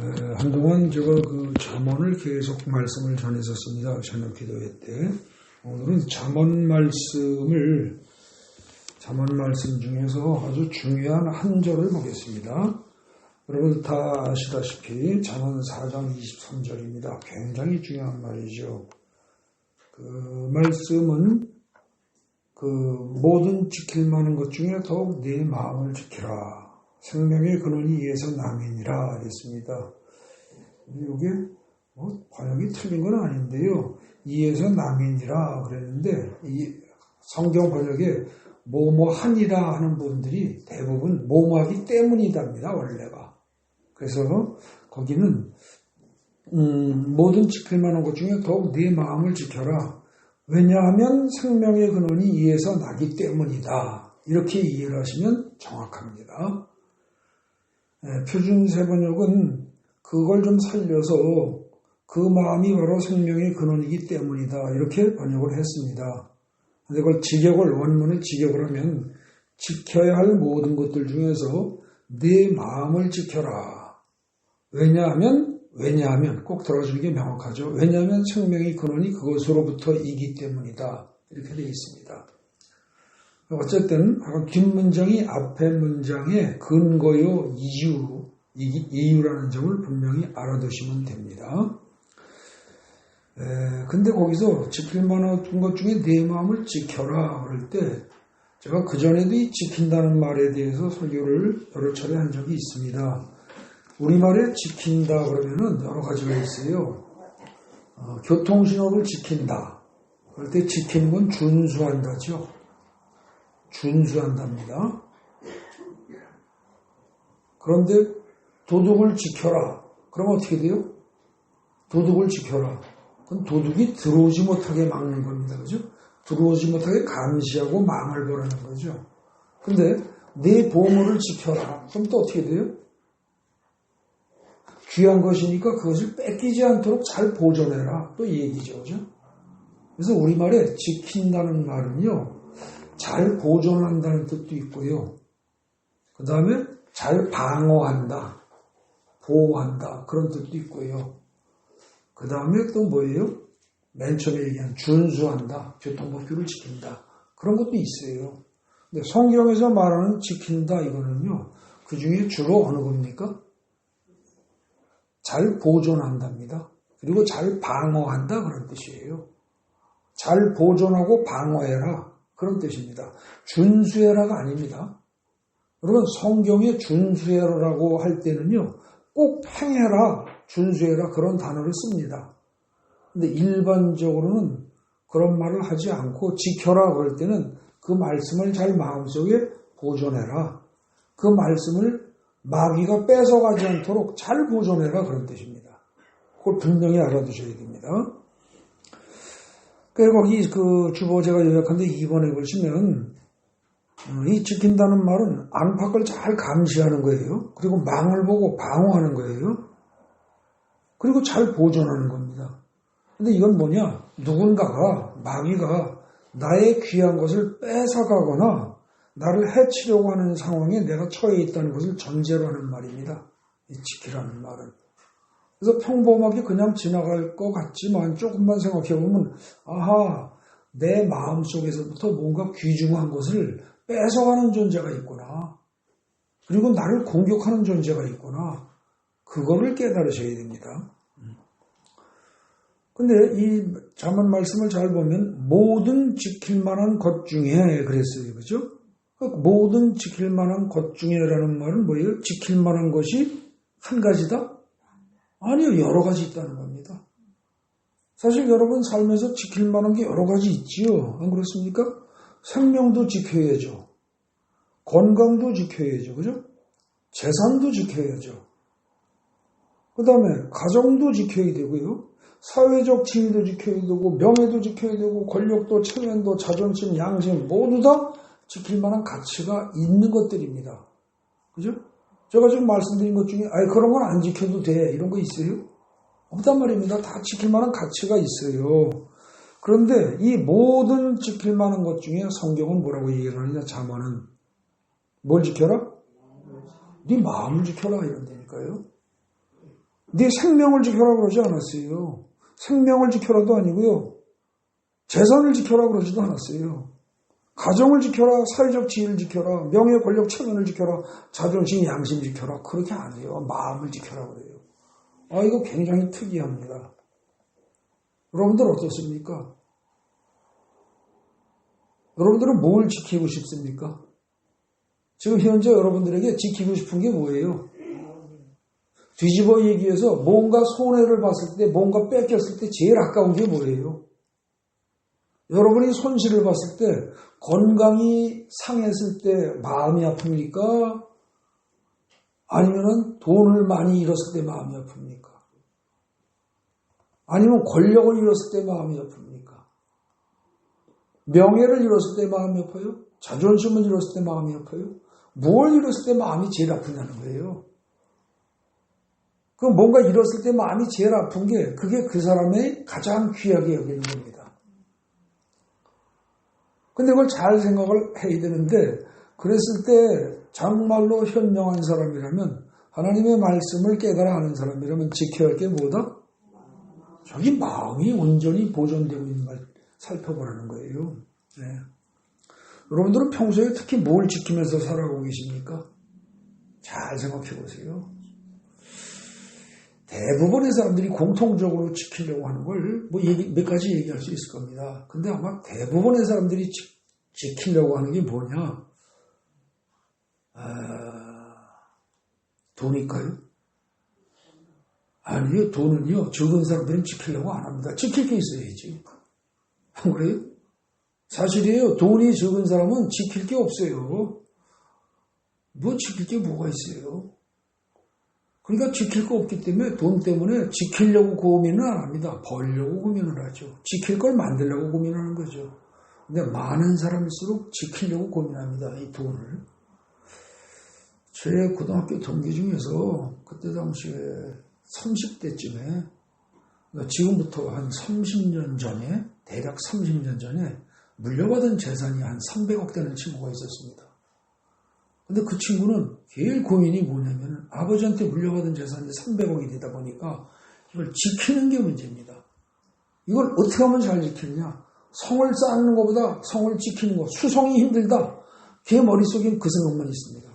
한동안 제가 그 잠언을 계속 말씀을 전했었습니다. 저녁 기도회 때. 오늘은 잠언 말씀 중에서 아주 중요한 한 절을 보겠습니다. 여러분 다 아시다시피 잠언 4장 23절입니다. 굉장히 중요한 말이죠. 그 말씀은 그 모든 지킬 만한 것 중에 더욱 내 마음을 지키라. 생명의 근원이 이에서 남이니라 했습니다. 이게 번역이 틀린 건 아닌데요. 이에서 남이니라 그랬는데 이 성경 번역에 뭐뭐하니라 하는 분들이 대부분 뭐뭐하기 때문이답니다. 원래가. 그래서 거기는 모든 지킬 만한 것 중에 더욱 네 마음을 지켜라. 왜냐하면 생명의 근원이 이에서 나기 때문이다. 이렇게 이해를 하시면 정확합니다. 표준세 번역은 그걸 좀 살려서 그 마음이 바로 생명의 근원이기 때문이다. 이렇게 번역을 했습니다. 근데 그걸 원문을 직역을 하면 지켜야 할 모든 것들 중에서 내 마음을 지켜라. 왜냐하면 꼭 들어주는 게 명확하죠. 왜냐하면 생명의 근원이 그것으로부터이기 때문이다. 이렇게 되어 있습니다. 어쨌든 뒷문장이 앞에 문장의 근거요 이유라는 점을 분명히 알아두시면 됩니다. 근데 거기서 지킬 만한 것 중에 내 마음을 지켜라 그럴 때 제가 그전에도 이 지킨다는 말에 대해서 설교를 여러 차례 한 적이 있습니다. 우리말에 지킨다 그러면은 여러 가지가 있어요. 교통신호를 지킨다. 그럴 때 지키는 건 준수한다죠. 준수한답니다. 그런데 도둑을 지켜라. 그럼 어떻게 돼요? 도둑을 지켜라. 그건 도둑이 들어오지 못하게 막는 겁니다. 그죠? 들어오지 못하게 감시하고 망을 보라는 거죠. 근데 내 보물을 지켜라. 그럼 또 어떻게 돼요? 귀한 것이니까 그것을 뺏기지 않도록 잘 보존해라. 또 이 얘기죠. 그죠? 그래서 우리말에 지킨다는 말은요. 잘 보존한다는 뜻도 있고요. 그 다음에 잘 방어한다. 보호한다. 그런 뜻도 있고요. 그 다음에 또 뭐예요? 맨 처음에 얘기한 준수한다. 교통법규를 지킨다. 그런 것도 있어요. 근데 성경에서 말하는 지킨다 이거는요. 그 중에 주로 어느 겁니까? 잘 보존한답니다. 그리고 잘 방어한다 그런 뜻이에요. 잘 보존하고 방어해라. 그런 뜻입니다. 준수해라가 아닙니다. 여러분 성경에 준수해라라고 할 때는요. 꼭 행해라, 준수해라 그런 단어를 씁니다. 근데 일반적으로는 그런 말을 하지 않고 지켜라 그럴 때는 그 말씀을 잘 마음속에 보존해라. 그 말씀을 마귀가 뺏어가지 않도록 잘 보존해라 그런 뜻입니다. 그걸 분명히 알아두셔야 됩니다. 그리고 거기 그 주보제가 요약한데 2번에 보시면 이 지킨다는 말은 안팎을 잘 감시하는 거예요. 그리고 망을 보고 방어하는 거예요. 그리고 잘 보존하는 겁니다. 근데 이건 뭐냐? 누군가가 마귀가 나의 귀한 것을 뺏어가거나 나를 해치려고 하는 상황에 내가 처해 있다는 것을 전제로 하는 말입니다. 이 지키라는 말은. 그래서 평범하게 그냥 지나갈 것 같지만 조금만 생각해보면 아하 내 마음속에서부터 뭔가 귀중한 것을 뺏어가는 존재가 있구나. 그리고 나를 공격하는 존재가 있구나. 그거를 깨달으셔야 됩니다. 근데 이 잠언 말씀을 잘 보면 모든 지킬 만한 것 중에 그랬어요. 그죠? 모든 지킬 만한 것 중에라는 말은 뭐예요? 지킬 만한 것이 한 가지다? 아니요. 여러 가지 있다는 겁니다. 사실 여러분 삶에서 지킬 만한 게 여러 가지 있지요. 안 그렇습니까? 생명도 지켜야죠. 건강도 지켜야죠. 그죠? 재산도 지켜야죠. 그 다음에 가정도 지켜야 되고요. 사회적 지위도 지켜야 되고 명예도 지켜야 되고 권력도 체면도 자존심 양심 모두 다 지킬 만한 가치가 있는 것들입니다. 그죠? 제가 지금 말씀드린 것 중에 그런 건 안 지켜도 돼 이런 거 있어요? 없단 말입니다. 다 지킬 만한 가치가 있어요. 그런데 이 모든 지킬 만한 것 중에 성경은 뭐라고 얘기를 하느냐? 잠언은 뭘 지켜라? 네 마음을 지켜라 이런 데니까요. 네 생명을 지켜라 그러지 않았어요. 생명을 지켜라도 아니고요. 재산을 지켜라 그러지도 않았어요. 가정을 지켜라, 사회적 지위를 지켜라, 명예, 권력, 체면을 지켜라, 자존심, 양심 지켜라. 그렇게 안 해요. 마음을 지켜라 그래요. 이거 굉장히 특이합니다. 여러분들 어떻습니까? 여러분들은 뭘 지키고 싶습니까? 지금 현재 여러분들에게 지키고 싶은 게 뭐예요? 뒤집어 얘기해서 뭔가 손해를 봤을 때, 뭔가 뺏겼을 때 제일 아까운 게 뭐예요? 여러분이 손실을 봤을 때, 건강이 상했을 때 마음이 아픕니까? 아니면 돈을 많이 잃었을 때 마음이 아픕니까? 아니면 권력을 잃었을 때 마음이 아픕니까? 명예를 잃었을 때 마음이 아파요? 자존심을 잃었을 때 마음이 아파요? 뭘 잃었을 때 마음이 제일 아프냐는 거예요. 그 뭔가 잃었을 때 마음이 제일 아픈 게 그게 그 사람의 가장 귀하게 여기는 겁니다. 근데 그걸 잘 생각을 해야 되는데 그랬을 때 정말로 현명한 사람이라면 하나님의 말씀을 깨달아 아는 사람이라면 지켜야 할 게 뭐다? 자기 마음이 온전히 보존되고 있는 걸 살펴보라는 거예요. 네. 여러분들은 평소에 특히 뭘 지키면서 살아가고 계십니까? 잘 생각해 보세요. 대부분의 사람들이 공통적으로 지키려고 하는 걸 몇 가지 얘기할 수 있을 겁니다. 근데 아마 대부분의 사람들이 지키려고 하는 게 뭐냐? 돈일까요? 아니요, 돈은요, 적은 사람들은 지키려고 안 합니다. 지킬 게 있어야지. 안 그래요? 사실이에요. 돈이 적은 사람은 지킬 게 없어요. 뭐 지킬 게 뭐가 있어요? 그러니까 지킬 거 없기 때문에 돈 때문에 지키려고 고민은 안 합니다. 벌려고 고민을 하죠. 지킬 걸 만들려고 고민하는 거죠. 근데 많은 사람일수록 지키려고 고민합니다. 이 돈을. 제 고등학교 동기 중에서 그때 당시에 30대쯤에 그러니까 지금부터 한 30년 전에 대략 30년 전에 물려받은 재산이 한 300억 되는 친구가 있었습니다. 근데 그 친구는 제일 고민이 뭐냐면 아버지한테 물려받은 재산이 300억이 되다 보니까 이걸 지키는 게 문제입니다. 이걸 어떻게 하면 잘 지키느냐? 성을 쌓는 것보다 성을 지키는 것, 수성이 힘들다. 걔 머릿속엔 그 생각만 있습니다.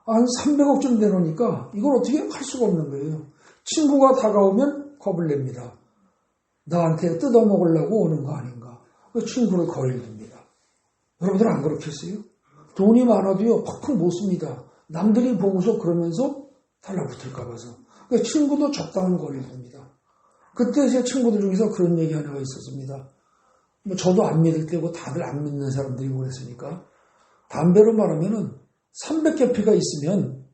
한 300억쯤 되놓으니까 이걸 어떻게 할 수가 없는 거예요. 친구가 다가오면 겁을 냅니다. 나한테 뜯어먹으려고 오는 거 아닌가. 그 친구를 거리를 둡니다. 여러분들 안 그렇겠어요? 돈이 많아도요, 팍팍 못 씁니다. 남들이 보고서 그러면서 달라붙을까 봐서. 그러니까 친구도 적당한 거리를 둡니다. 그때 제 친구들 중에서 그런 얘기 하나가 있었습니다. 뭐 저도 안 믿을 때고 다들 안 믿는 사람들이 그랬으니까. 담배로 말하면은 300개 피가 있으면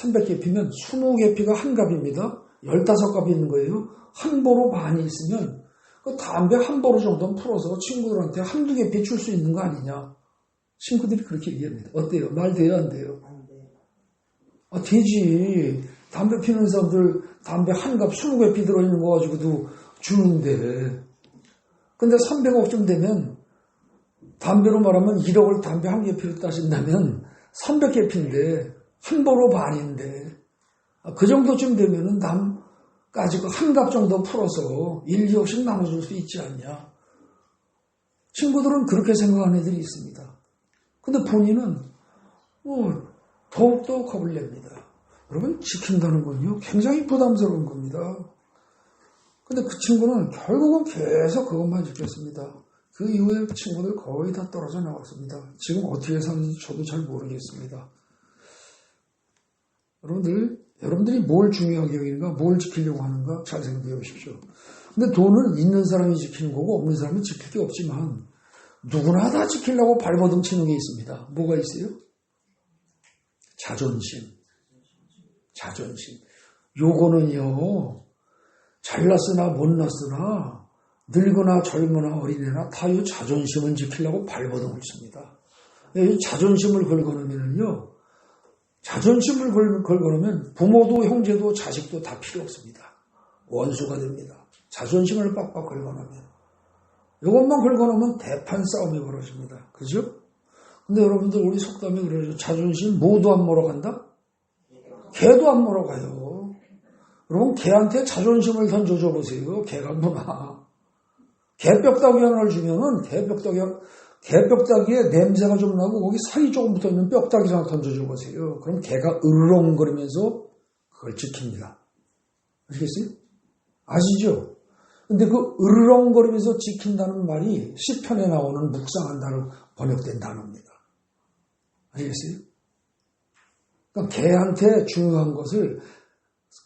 300개 피면 20개 피가 한 갑입니다. 15갑이 있는 거예요. 한 보로 반이 있으면 그 담배 한 보로 정도는 풀어서 친구들한테 한두 개 피 줄 수 있는 거 아니냐. 친구들이 그렇게 얘기합니다. 어때요? 말 돼요? 안 돼요? 되지. 담배 피는 사람들 담배 한 갑 20개 피 들어있는 거 가지고도 주는데. 근데 300억쯤 되면 담배로 말하면 1억을 담배 한 개 피로 따진다면 300개 피인데 한 보로 반인데 그 정도쯤 되면은 남까지 한 갑 정도 풀어서 1, 2억씩 나눠줄 수 있지 않냐. 친구들은 그렇게 생각하는 애들이 있습니다. 근데 본인은 더욱더 겁을 냅니다. 여러분 지킨다는 건요 굉장히 부담스러운 겁니다. 근데 그 친구는 결국은 계속 그것만 지켰습니다. 그 이후에 친구들 거의 다 떨어져 나왔습니다. 지금 어떻게 사는지 저도 잘 모르겠습니다. 여러분들이 뭘 중요하게 여기는가, 뭘 지키려고 하는가 잘 생각해 보십시오. 근데 돈은 있는 사람이 지키는 거고 없는 사람은 지킬 게 없지만 누구나 다 지키려고 발버둥 치는 게 있습니다. 뭐가 있어요? 자존심. 요거는요, 잘났으나 못났으나 늙거나 젊거나 어린애나 다 이 자존심을 지키려고 발버둥을 칩니다. 이 자존심을 걸거놓으면요, 자존심을 걸거놓으면 부모도 형제도 자식도 다 필요 없습니다. 원수가 됩니다. 자존심을 빡빡 걸거놓으면. 이것만 걸거놓으면 대판 싸움이 벌어집니다. 그죠? 근데 여러분들 우리 속담에 그러죠. 자존심 모두 안 몰아간다? 개도 안 몰아가요. 여러분, 개한테 자존심을 던져줘 보세요. 개가 뭐나. 개뼈다귀 하나를 주면은 개뼈다귀에 냄새가 좀 나고 거기 살이 조금 붙어 있는 뼈다귀 하나 던져줘 보세요. 그럼 개가 으르렁거리면서 그걸 지킵니다. 아시겠어요? 아시죠? 근데 그 으르렁거리면서 지킨다는 말이 시편에 나오는 묵상한다로 번역된 단어입니다. 아시겠어요? 그러니까 개한테 중요한 것을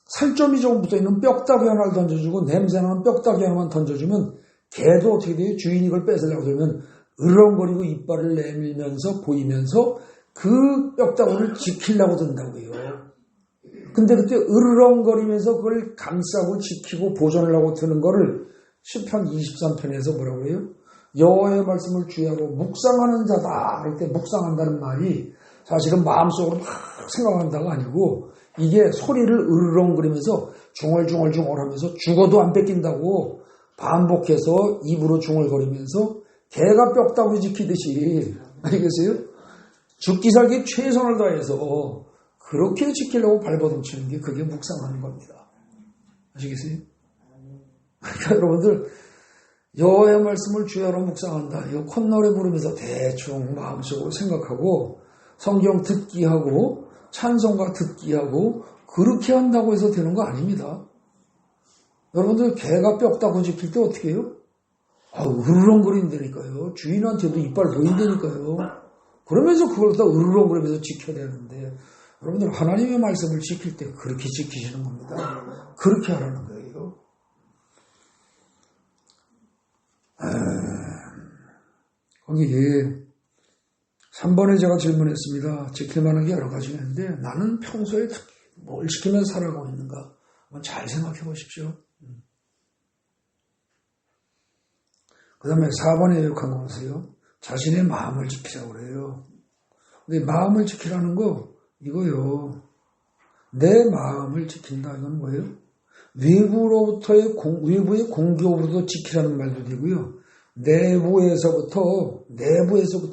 살점이 조금 붙어있는 뼈다귀 하나를 던져주고 냄새나는 뼈다귀 하나만 던져주면 개도 어떻게 돼요? 주인이 이걸 뺏으려고 그러면 으렁거리고 이빨을 내밀면서 보이면서 그 뼈다귀를 지키려고 든다고요. 근데 그때 으르렁거리면서 그걸 감싸고 지키고 보존하려고 드는 거를 시편 23편에서 뭐라고 해요? 여호와의 말씀을 주야로 묵상하는 자다. 그럴 때 묵상한다는 말이 사실은 마음속으로 막 생각한다가 아니고 이게 소리를 으르렁거리면서 중얼중얼 하면서 죽어도 안 뺏긴다고 반복해서 입으로 중얼거리면서 개가 뼈다귀 지키듯이 알겠어요? 죽기 살기 최선을 다해서 그렇게 지키려고 발버둥 치는 게 그게 묵상하는 겁니다. 아시겠어요? 그러니까 여러분들 여호와의 말씀을 주야로 묵상한다. 이거 콧노래 부르면서 대충 마음속으로 생각하고 성경 듣기 하고 찬송가 듣기 하고 그렇게 한다고 해서 되는 거 아닙니다. 여러분들 개가 뼈다귀 지킬 때 어떻게 해요? 으르렁거린다니까요. 주인한테도 이빨 보인다니까요. 그러면서 그걸 다 으르렁거리면서 지켜야 되는데 여러분들 하나님의 말씀을 지킬 때 그렇게 지키시는 겁니다. 그렇게 하라는 거예요. 거기에 3번에 제가 질문했습니다. 지킬 만한 게 여러 가지가 있는데 나는 평소에 뭘 지키면서 살아가고 있는가? 한번 잘 생각해 보십시오. 그 다음에 4번에 요약한 거 보세요. 자신의 마음을 지키라고 그래요. 근데 마음을 지키라는 거 이거요. 내 마음을 지킨다. 이건 뭐예요? 외부의 공격으로도 지키라는 말도 되고요. 내부에서부터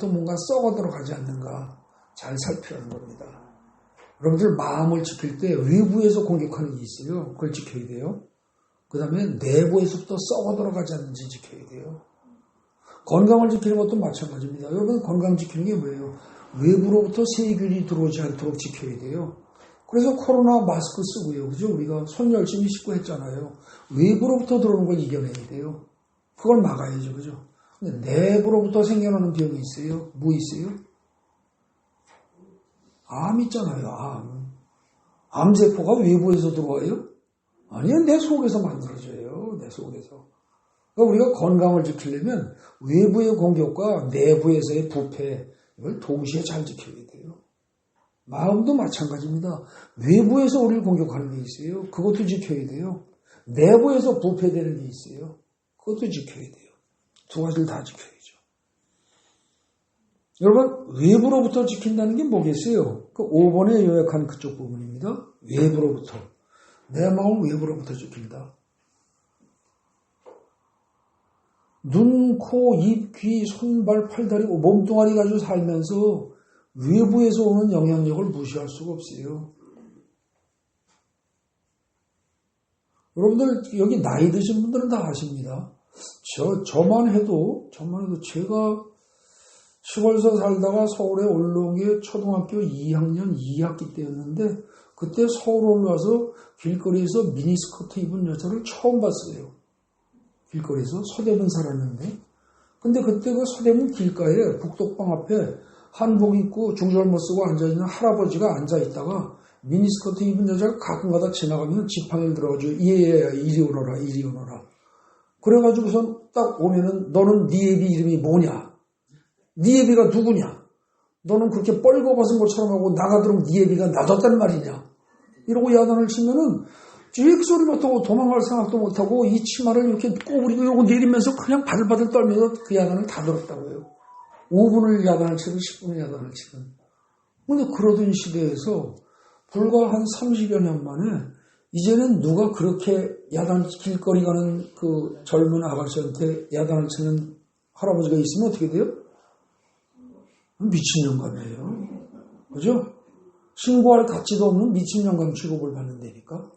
뭔가 썩어 들어가지 않는가 잘 살피라는 겁니다. 여러분들 마음을 지킬 때 외부에서 공격하는 게 있어요. 그걸 지켜야 돼요. 그 다음에 내부에서부터 썩어 들어가지 않는지 지켜야 돼요. 건강을 지키는 것도 마찬가지입니다. 여러분 건강 지키는 게 뭐예요? 외부로부터 세균이 들어오지 않도록 지켜야 돼요. 그래서 코로나 마스크 쓰고요. 그죠? 우리가 손 열심히 씻고 했잖아요. 외부로부터 들어오는 걸 이겨내야 돼요. 그걸 막아야죠. 그죠? 근데 내부로부터 생겨나는 병이 있어요. 뭐 있어요? 암 있잖아요. 암세포가 외부에서 들어와요? 아니요. 내 속에서 만들어져요. 내 속에서. 그러니까 우리가 건강을 지키려면 외부의 공격과 내부에서의 부패 이걸 동시에 잘 지켜야 돼요. 마음도 마찬가지입니다. 외부에서 우리를 공격하는 게 있어요. 그것도 지켜야 돼요. 내부에서 부패되는 게 있어요. 그것도 지켜야 돼요. 두 가지를 다 지켜야죠. 여러분 외부로부터 지킨다는 게 뭐겠어요? 그 5번에 요약한 그쪽 부분입니다. 외부로부터. 내 마음을 외부로부터 지킨다. 눈, 코, 입, 귀, 손, 발, 팔다리, 몸뚱아리 가지고 살면서 외부에서 오는 영향력을 무시할 수가 없어요. 여러분들 여기 나이 드신 분들은 다 아십니다. 저만 해도 제가 시골에서 살다가 서울에 올라온 게 초등학교 2학년 2학기 때였는데 그때 서울 올라와서 길거리에서 미니스커트 입은 여자를 처음 봤어요. 길거리에서 서대문 살았는데 근데 그때 그 서대문 길가에 북독방 앞에 한복 입고 중절모 쓰고 앉아있는 할아버지가 앉아있다가 미니스커트 입은 여자가 가끔가다 지나가면 지팡이를 들어가지고 이리 오너라 그래가지고선 딱 오면은 너는 네 애비 이름이 뭐냐? 네 애비가 누구냐? 너는 그렇게 뻘거벗은 것처럼 하고 나가도록 네 애비가 놔뒀단 말이냐? 이러고 야단을 치면은 쥐익 소리 못하고 도망갈 생각도 못하고 이 치마를 이렇게 꼬부리고 이러고 내리면서 그냥 바들바들 떨면서 그 야단을 다 들었다고요. 5분을 야단을 치든 10분을 야단을 치든. 근데 그러던 시대에서 불과 한 30여 년 만에 이제는 누가 그렇게 길거리 가는 그 젊은 아가씨한테 야단을 치는 할아버지가 있으면 어떻게 돼요? 미친 영감이에요. 그죠? 신고할 가치도 없는 미친 영감 취급을 받는다니까.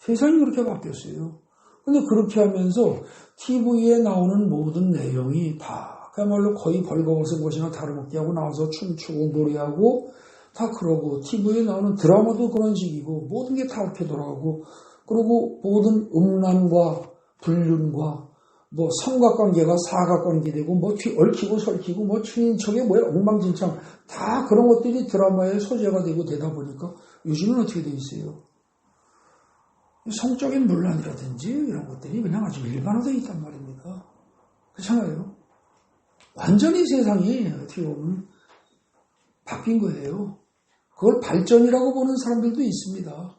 세상이 그렇게 바뀌었어요. 근데 그렇게 하면서 TV에 나오는 모든 내용이 다 그야말로 거의 벌거벗은 것이나 다름없게 하고 나와서 춤추고 노래하고 다 그러고 TV에 나오는 드라마도 그런 식이고 모든 게 다 그렇게 돌아가고 그리고 모든 음란과 불륜과 뭐 삼각관계가 사각관계 되고 뭐 얽히고 설키고 뭐 친인척에 뭐야 엉망진창 다 그런 것들이 드라마의 소재가 되고 되다 보니까 요즘은 어떻게 돼 있어요? 성적인 논란이라든지 이런 것들이 그냥 아주 일반화되어 있단 말입니다. 그렇잖아요. 완전히 세상이 어떻게 보면 바뀐 거예요. 그걸 발전이라고 보는 사람들도 있습니다.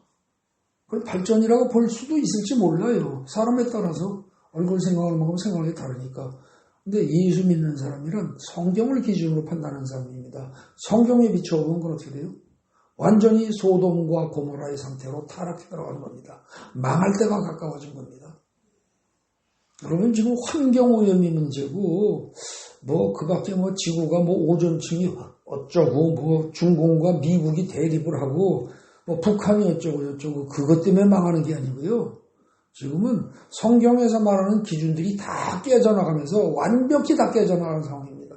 그걸 발전이라고 볼 수도 있을지 몰라요. 사람에 따라서 얼굴 생각하는 만큼 생각이 다르니까. 근데 예수 믿는 사람이란 성경을 기준으로 판단하는 사람입니다. 성경에 비춰보면 그건 어떻게 돼요? 완전히 소돔과 고모라의 상태로 타락해 들어가는 겁니다. 망할 때가 가까워진 겁니다. 여러분 지금 환경오염이 문제고 뭐 그밖에 뭐 지구가 뭐 오존층이 어쩌고 뭐 중공과 미국이 대립을 하고 뭐 북한이 어쩌고 저쩌고 그것 때문에 망하는 게 아니고요. 지금은 성경에서 말하는 기준들이 다 깨져나가면서 완벽히 다 깨져나가는 상황입니다.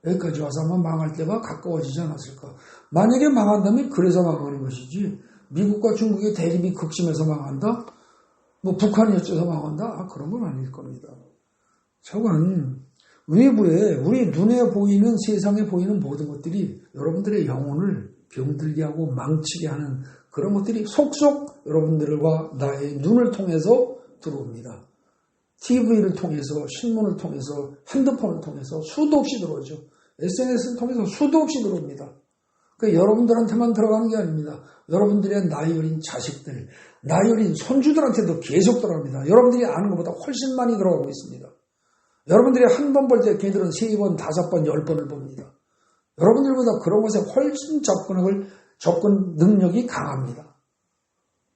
여기까지 와서 한번 망할 때가 가까워지지 않았을까. 만약에 망한다면 그래서 망하는 것이지 미국과 중국의 대립이 극심해서 망한다? 뭐 북한이 어째서 망한다? 그런 건 아닐 겁니다. 저건 외부에 우리 눈에 보이는 세상에 보이는 모든 것들이 여러분들의 영혼을 병들게 하고 망치게 하는 그런 것들이 속속 여러분들과 나의 눈을 통해서 들어옵니다. TV를 통해서, 신문을 통해서, 핸드폰을 통해서 수도 없이 들어오죠. SNS를 통해서 수도 없이 들어옵니다. 그러니까 여러분들한테만 들어가는 게 아닙니다. 여러분들의 나이 어린 자식들, 나이 어린 손주들한테도 계속 들어갑니다. 여러분들이 아는 것보다 훨씬 많이 들어가고 있습니다. 여러분들이 한 번 볼 때 걔들은 3번, 5번, 10번을 봅니다. 여러분들보다 그런 것에 훨씬 접근 능력이 강합니다.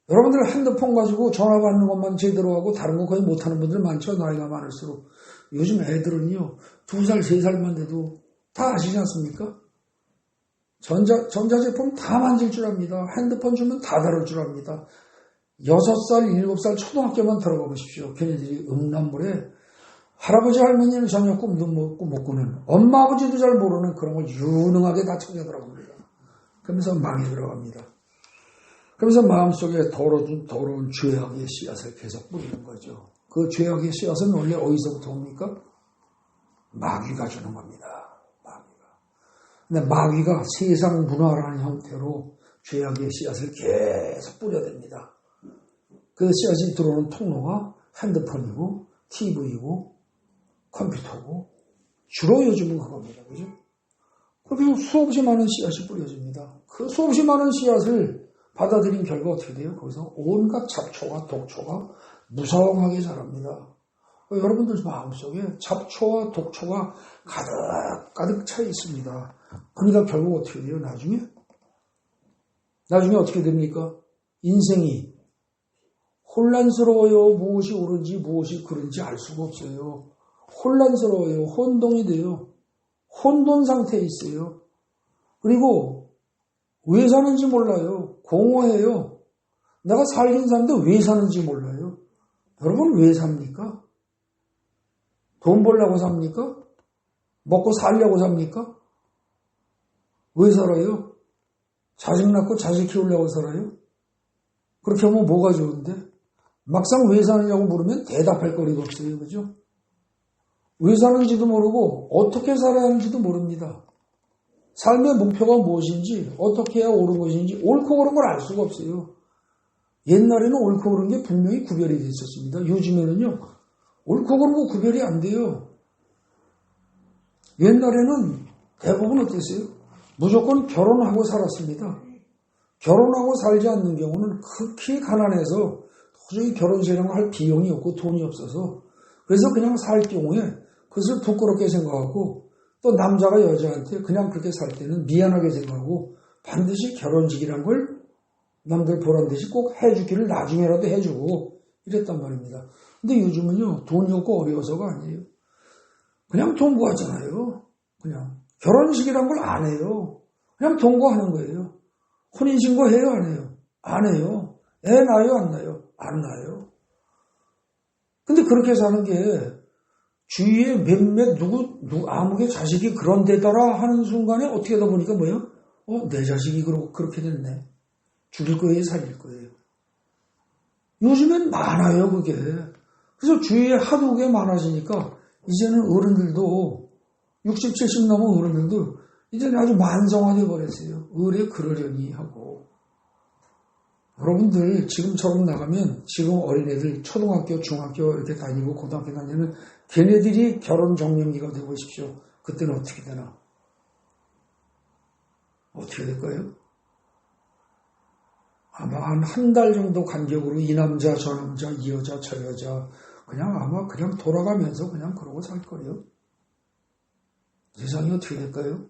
여러분들 핸드폰 가지고 전화 받는 것만 제대로 하고 다른 거 거의 못하는 분들 많죠. 나이가 많을수록. 요즘 애들은요. 2살, 3살만 돼도 다 아시지 않습니까? 전자제품 다 만질 줄 압니다. 핸드폰 주면 다 다룰 줄 압니다. 6살, 7살 초등학교만 들어가 보십시오. 걔네들이 음란물에 할아버지 할머니는 전혀 꿈도 못 꾸는 엄마 아버지도 잘 모르는 그런 걸 유능하게 다 찾아 들어갑니다. 그러면서 망해 들어갑니다. 그러면서 마음속에 더러운 죄악의 씨앗을 계속 뿌리는 거죠. 그 죄악의 씨앗은 원래 어디서부터 옵니까? 마귀가 주는 겁니다. 마귀가. 근데 마귀가 세상 문화라는 형태로 죄악의 씨앗을 계속 뿌려댑니다. 그 씨앗이 들어오는 통로가 핸드폰이고 TV이고 컴퓨터고 주로 요즘은 그겁니다. 그죠? 그렇게 수없이 많은 씨앗이 뿌려집니다. 그 수없이 많은 씨앗을 받아들인 결과 어떻게 돼요? 거기서 온갖 잡초와 독초가 무성하게 자랍니다. 여러분들 마음속에 잡초와 독초가 가득 차 있습니다. 그러니까 결국 어떻게 돼요? 나중에 어떻게 됩니까? 인생이 혼란스러워요. 무엇이 옳은지 무엇이 그른지 알 수가 없어요. 혼란스러워요. 혼동이 돼요. 혼돈 상태에 있어요. 그리고 왜 사는지 몰라요. 공허해요. 내가 살긴 사는데 왜 사는지 몰라요. 여러분 왜 삽니까? 돈 벌려고 삽니까? 먹고 살려고 삽니까? 왜 살아요? 자식 낳고 자식 키우려고 살아요? 그렇게 하면 뭐가 좋은데? 막상 왜 사느냐고 물으면 대답할 거리가 없어요. 그죠? 왜 사는지도 모르고 어떻게 살아야 하는지도 모릅니다. 삶의 목표가 무엇인지 어떻게 해야 옳은 것인지 옳고 그른 걸 알 수가 없어요. 옛날에는 옳고 그른 게 분명히 구별이 돼 있었습니다. 요즘에는요. 옳고 그른 거 구별이 안 돼요. 옛날에는 대부분 어땠어요? 무조건 결혼하고 살았습니다. 결혼하고 살지 않는 경우는 극히 가난해서 도저히 결혼생활을 할 비용이 없고 돈이 없어서 그래서 그냥 살 경우에 그것을 부끄럽게 생각하고 또 남자가 여자한테 그냥 그렇게 살 때는 미안하게 생각하고 반드시 결혼식이란 걸 남들 보란 듯이 꼭 해주기를 나중에라도 해주고 이랬단 말입니다. 근데 요즘은요. 돈이 없고 어려워서가 아니에요. 그냥 동거하잖아요. 그냥 결혼식이란 걸 안 해요. 그냥 동거하는 거예요. 혼인신고 해요? 안 해요? 안 해요. 애 낳아요, 안 낳아요? 안 낳아요. 근데 그렇게 사는 게 주위에 몇몇 아무개 자식이 그런 데더라 하는 순간에 어떻게 하다 보니까 뭐예요? 내 자식이 그렇게 됐네. 죽일 거예요, 살릴 거예요. 요즘엔 많아요, 그게. 그래서 주위에 하도 그게 많아지니까 이제는 어른들도 60, 70 넘은 어른들도 이제는 아주 만성화되어 버렸어요. 의뢰 그러려니 하고. 여러분들 지금처럼 나가면 지금 어린애들 초등학교, 중학교 이렇게 다니고 고등학교 다니면 걔네들이 결혼 정년기가 되고 싶죠. 그때는 어떻게 되나? 어떻게 될까요? 아마 한 달 정도 간격으로 이 남자, 저 남자, 이 여자, 저 여자 그냥 아마 그냥 돌아가면서 그냥 그러고 살 거예요. 세상이 어떻게 될까요?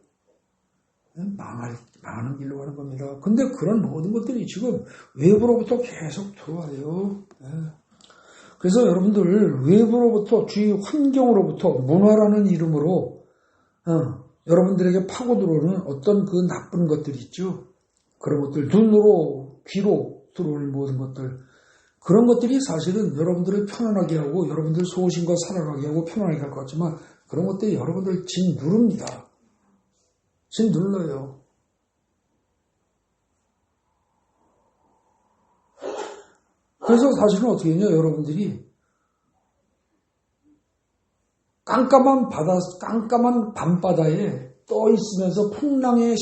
망하는 길로 가는 겁니다. 근데 그런 모든 것들이 지금 외부로부터 계속 들어와요. 그래서 여러분들 외부로부터 주위 환경으로부터 문화라는 이름으로 여러분들에게 파고 들어오는 어떤 그 나쁜 것들이 있죠. 그런 것들 눈으로 귀로 들어오는 모든 것들 그런 것들이 사실은 여러분들을 편안하게 하고 여러분들 소신과 살아가게 하고 편안하게 할 것 같지만 그런 것들이 여러분들 진 누릅니다. 진 눌러요. 그래서 사실은 어떻게 했냐 여러분들이 깜깜한 밤바다에 떠 있으면서 풍랑에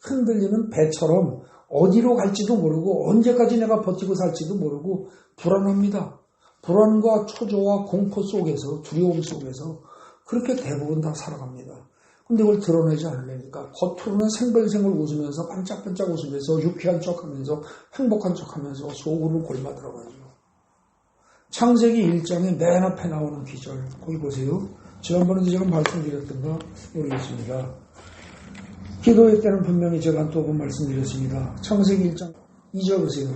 흔들리는 배처럼 어디로 갈지도 모르고 언제까지 내가 버티고 살지도 모르고 불안합니다. 불안과 초조와 공포 속에서 두려움 속에서 그렇게 대부분 다 살아갑니다. 근데 그걸 드러내지 않으려니까 겉으로는 생글생글 웃으면서 반짝반짝 웃으면서 유쾌한 척하면서 행복한 척하면서 속으로는 골마들어가지고 창세기 1장의 맨 앞에 나오는 기절 거기 보세요. 지난번에도 제가 말씀드렸던가 모르겠습니다. 기도회 때는 분명히 제가 또 번 말씀드렸습니다. 창세기 1장 2절 보세요.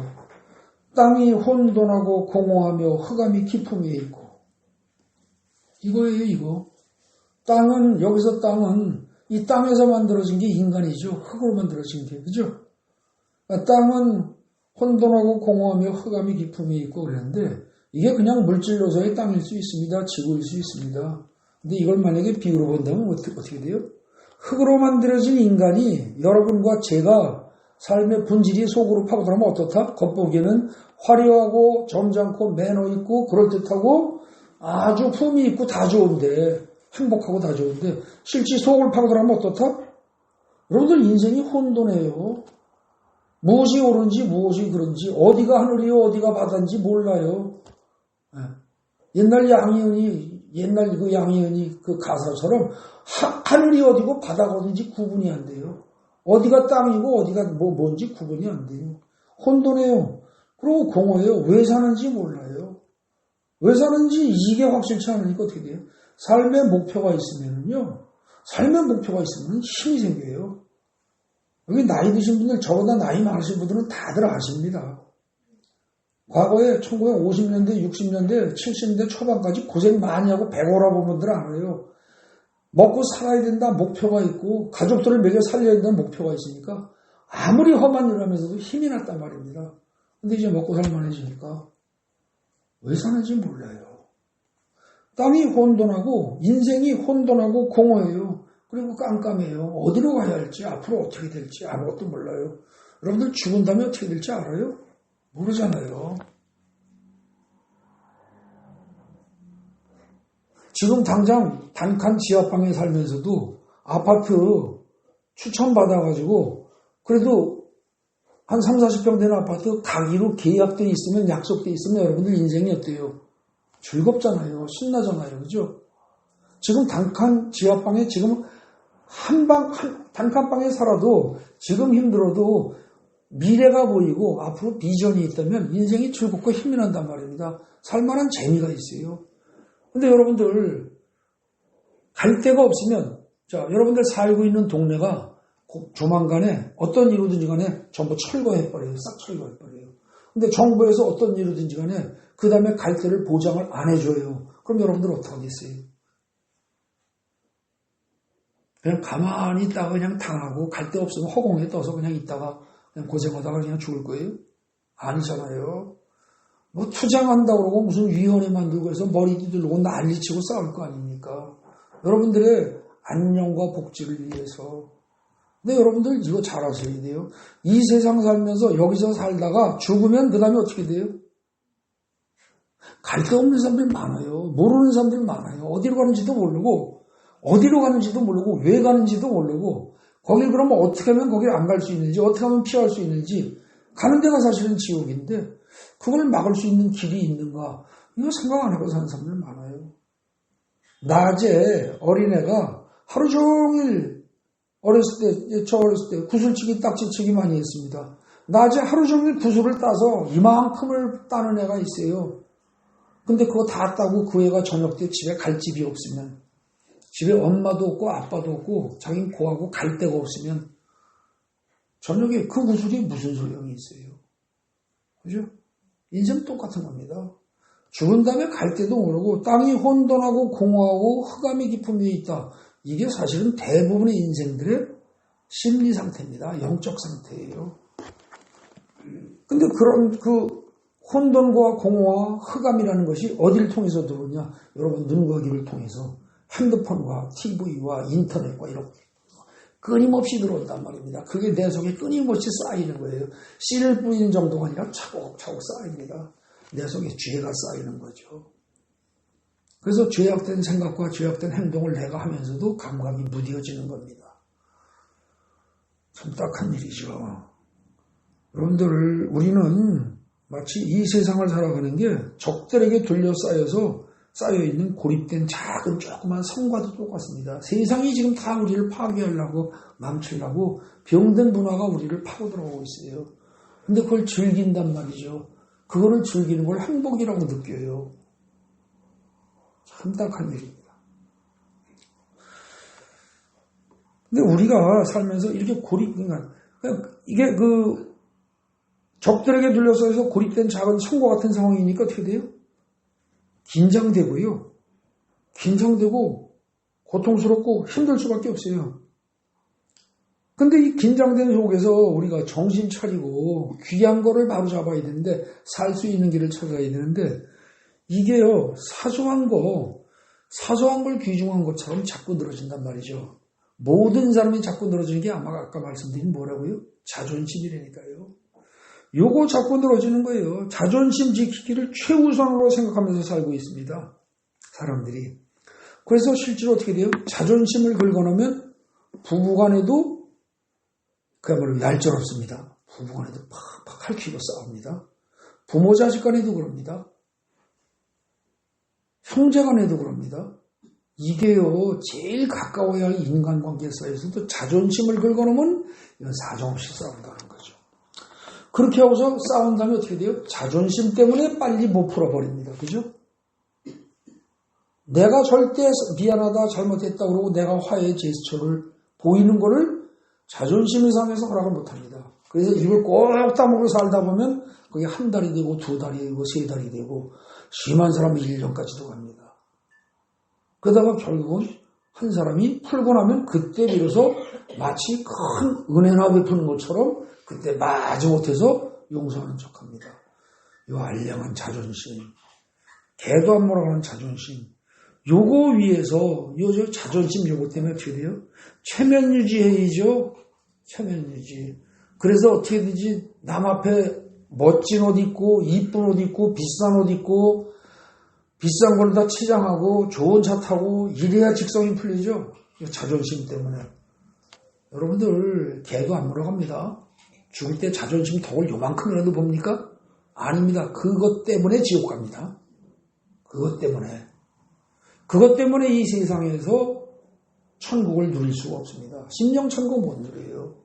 땅이 혼돈하고 공허하며 흑암이 깊음에 있고 이거예요 이거. 여기서 땅은 이 땅에서 만들어진 게 인간이죠. 흙으로 만들어진 게 그죠? 땅은 혼돈하고 공허하며 흑암이 깊음이 있고 그랬는데 이게 그냥 물질로서의 땅일 수 있습니다. 지구일 수 있습니다. 근데 이걸 만약에 비유로 본다면 어떻게 돼요? 흙으로 만들어진 인간이 여러분과 제가 삶의 본질이 속으로 파고들면 어떻다? 겉보기에는 화려하고 점잖고 매너 있고 그럴듯하고 아주 품이 있고 다 좋은데 행복하고 다 좋은데 실제 속을 파고들면 어떻다? 여러분들 인생이 혼돈해요. 무엇이 옳은지 무엇이 그런지 어디가 하늘이요 어디가 바다인지 몰라요. 옛날 그 양희은이 그 가사처럼 하늘이 어디고 바다가 어딘지 구분이 안 돼요. 어디가 땅이고 어디가 뭔지 구분이 안 돼요. 혼돈해요. 그리고 공허해요. 왜 사는지 몰라요. 왜 사는지 이게 확실치 않으니까 어떻게 돼요? 삶의 목표가 있으면요. 삶의 목표가 있으면 힘이 생겨요. 여기 나이 드신 분들, 저보다 나이 많으신 분들은 다들 아십니다. 과거에 1950년대, 60년대, 70년대 초반까지 고생 많이 하고 배고라본 분들은 알아요. 먹고 살아야 된다 목표가 있고 가족들을 먹여 살려야 된다는 목표가 있으니까 아무리 험한 일을 하면서도 힘이 났단 말입니다. 근데 이제 먹고 살만해지니까 왜 사는지 몰라요. 땅이 혼돈하고 인생이 혼돈하고 공허해요. 그리고 깜깜해요. 어디로 가야 할지 앞으로 어떻게 될지 아무것도 몰라요. 여러분들 죽은 다음에 어떻게 될지 알아요? 모르잖아요. 지금 당장 단칸 지하방에 살면서도 아파트 추천받아가지고 그래도 한 3, 40평 되는 아파트 가기로 계약돼 있으면 약속돼 있으면 여러분들 인생이 어때요? 즐겁잖아요. 신나잖아요. 그죠? 지금 단칸 지하방에 지금 단칸방에 살아도 지금 힘들어도 미래가 보이고 앞으로 비전이 있다면 인생이 즐겁고 힘이 난단 말입니다. 살만한 재미가 있어요. 근데 여러분들 갈 데가 없으면 자 여러분들 살고 있는 동네가 조만간에 어떤 이유든지 간에 전부 철거해버려요. 싹 철거해버려요. 근데 정부에서 어떤 이유든지 간에 그 다음에 갈 데를 보장을 안 해줘요. 그럼 여러분들 어떡하겠어요? 그냥 가만히 있다가 그냥 당하고 갈 데 없으면 허공에 떠서 그냥 있다가 그냥 고생하다가 그냥 죽을 거예요? 아니잖아요. 뭐 투쟁한다고 그러고 무슨 위원회 만들고 해서 머리 뒤들고 난리치고 싸울 거 아닙니까? 여러분들의 안녕과 복지를 위해서. 근데 여러분들 이거 잘 아셔야 돼요. 이 세상 살면서 여기서 살다가 죽으면 그 다음에 어떻게 돼요? 갈 데 없는 사람들 많아요. 모르는 사람들 많아요. 어디로 가는지도 모르고 왜 가는지도 모르고 거길 그러면 어떻게 하면 거길 안 갈 수 있는지 어떻게 하면 피할 수 있는지 가는 데가 사실은 지옥인데 그걸 막을 수 있는 길이 있는가? 이거 생각 안 하고 사는 사람들 많아요. 낮에 어린애가 하루 종일 저 어렸을 때 구슬치기 딱지치기 많이 했습니다. 낮에 하루 종일 구슬을 따서 이만큼을 따는 애가 있어요. 근데 그거 다 따고 그 애가 저녁 때 집에 갈 집이 없으면 집에 엄마도 없고 아빠도 없고 자기는 고하고 갈 데가 없으면 저녁에 그 구슬이 무슨 소용이 있어요. 그죠? 인생 똑같은 겁니다. 죽은 다음에 갈 데도 모르고 땅이 혼돈하고 공허하고 흑암이 깊은 데 있다. 이게 사실은 대부분의 인생들의 심리 상태입니다. 영적 상태예요. 근데 그런 그 혼돈과 공허와 흑암이라는 것이 어디를 통해서 들어오냐? 여러분 눈과 귀를 통해서 핸드폰과 TV와 인터넷과 이렇게 끊임없이 들어온단 말입니다. 그게 내 속에 끊임없이 쌓이는 거예요. 씨를 뿌리는 정도가 아니라 차곡차곡 쌓입니다. 내 속에 죄가 쌓이는 거죠. 그래서 죄악된 생각과 죄악된 행동을 내가 하면서도 감각이 무뎌지는 겁니다. 참 딱한 일이죠. 여러분들 우리는 마치 이 세상을 살아가는 게 적들에게 둘러싸여서 쌓여있는 고립된 작은 조그만 성과도 똑같습니다. 세상이 지금 다 우리를 파괴하려고 망치려고 병든 문화가 우리를 파고 들어오고 있어요. 근데 그걸 즐긴단 말이죠. 그거를 즐기는 걸 행복이라고 느껴요. 참 딱한 일입니다. 근데 우리가 살면서 이렇게 그러니까 이게 그 적들에게 둘러싸여서 고립된 작은 성과 같은 상황이니까 어떻게 돼요? 긴장되고 고통스럽고 힘들 수밖에 없어요. 근데 이 긴장된 속에서 우리가 정신 차리고 귀한 거를 바로 잡아야 되는데 살 수 있는 길을 찾아야 되는데 이게요 사소한 걸 귀중한 것처럼 자꾸 늘어진단 말이죠. 모든 사람이 자꾸 늘어지는 게 아까 말씀드린 뭐라고요? 자존심이라니까요. 요거 자꾸 늘어지는 거예요. 자존심 지키기를 최우선으로 생각하면서 살고 있습니다. 사람들이. 그래서 실제로 어떻게 돼요? 자존심을 긁어놓으면 부부간에도 그야말로 얄짤없습니다. 부부간에도 팍팍 핥히고 싸웁니다. 부모 자식 간에도 그럽니다. 형제 간에도 그럽니다. 이게요 제일 가까워야 할 인간관계 사이에서도 자존심을 긁어놓으면 이건 사정없이 싸운다는 거죠. 그렇게 하고서 싸운 다음에 어떻게 돼요? 자존심 때문에 빨리 못 풀어버립니다. 그죠? 내가 절대 미안하다 잘못했다 그러고 내가 화해의 제스처를 보이는 거를 자존심이 상해서 허락을 못합니다. 그래서 입을 꼭 다물고 살다 보면 그게 한 달이 되고 두 달이 되고 세 달이 되고 심한 사람은 1년까지도 갑니다. 그러다가 결국은 한 사람이 풀고 나면 그때 비로소 마치 큰 은혜나 베푸는 것처럼 그때 마지못해서 용서하는 척합니다. 요 알량한 자존심, 개도 안 몰아가는 자존심, 요거 위해서 요 자존심 요거 때문에 어떻게 돼요? 체면 유지해야죠. 체면 유지. 그래서 어떻게 되지? 남 앞에 멋진 옷 입고 이쁜 옷 입고 비싼 옷 입고 비싼 걸 다 치장하고 좋은 차 타고 이래야 직성이 풀리죠. 자존심 때문에. 여러분들 개도 안 물어갑니다. 죽을 때 자존심 덕을 요만큼이라도 봅니까? 아닙니다. 그것 때문에 지옥 갑니다. 그것 때문에 이 세상에서 천국을 누릴 수가 없습니다. 심령천국 못 누려요.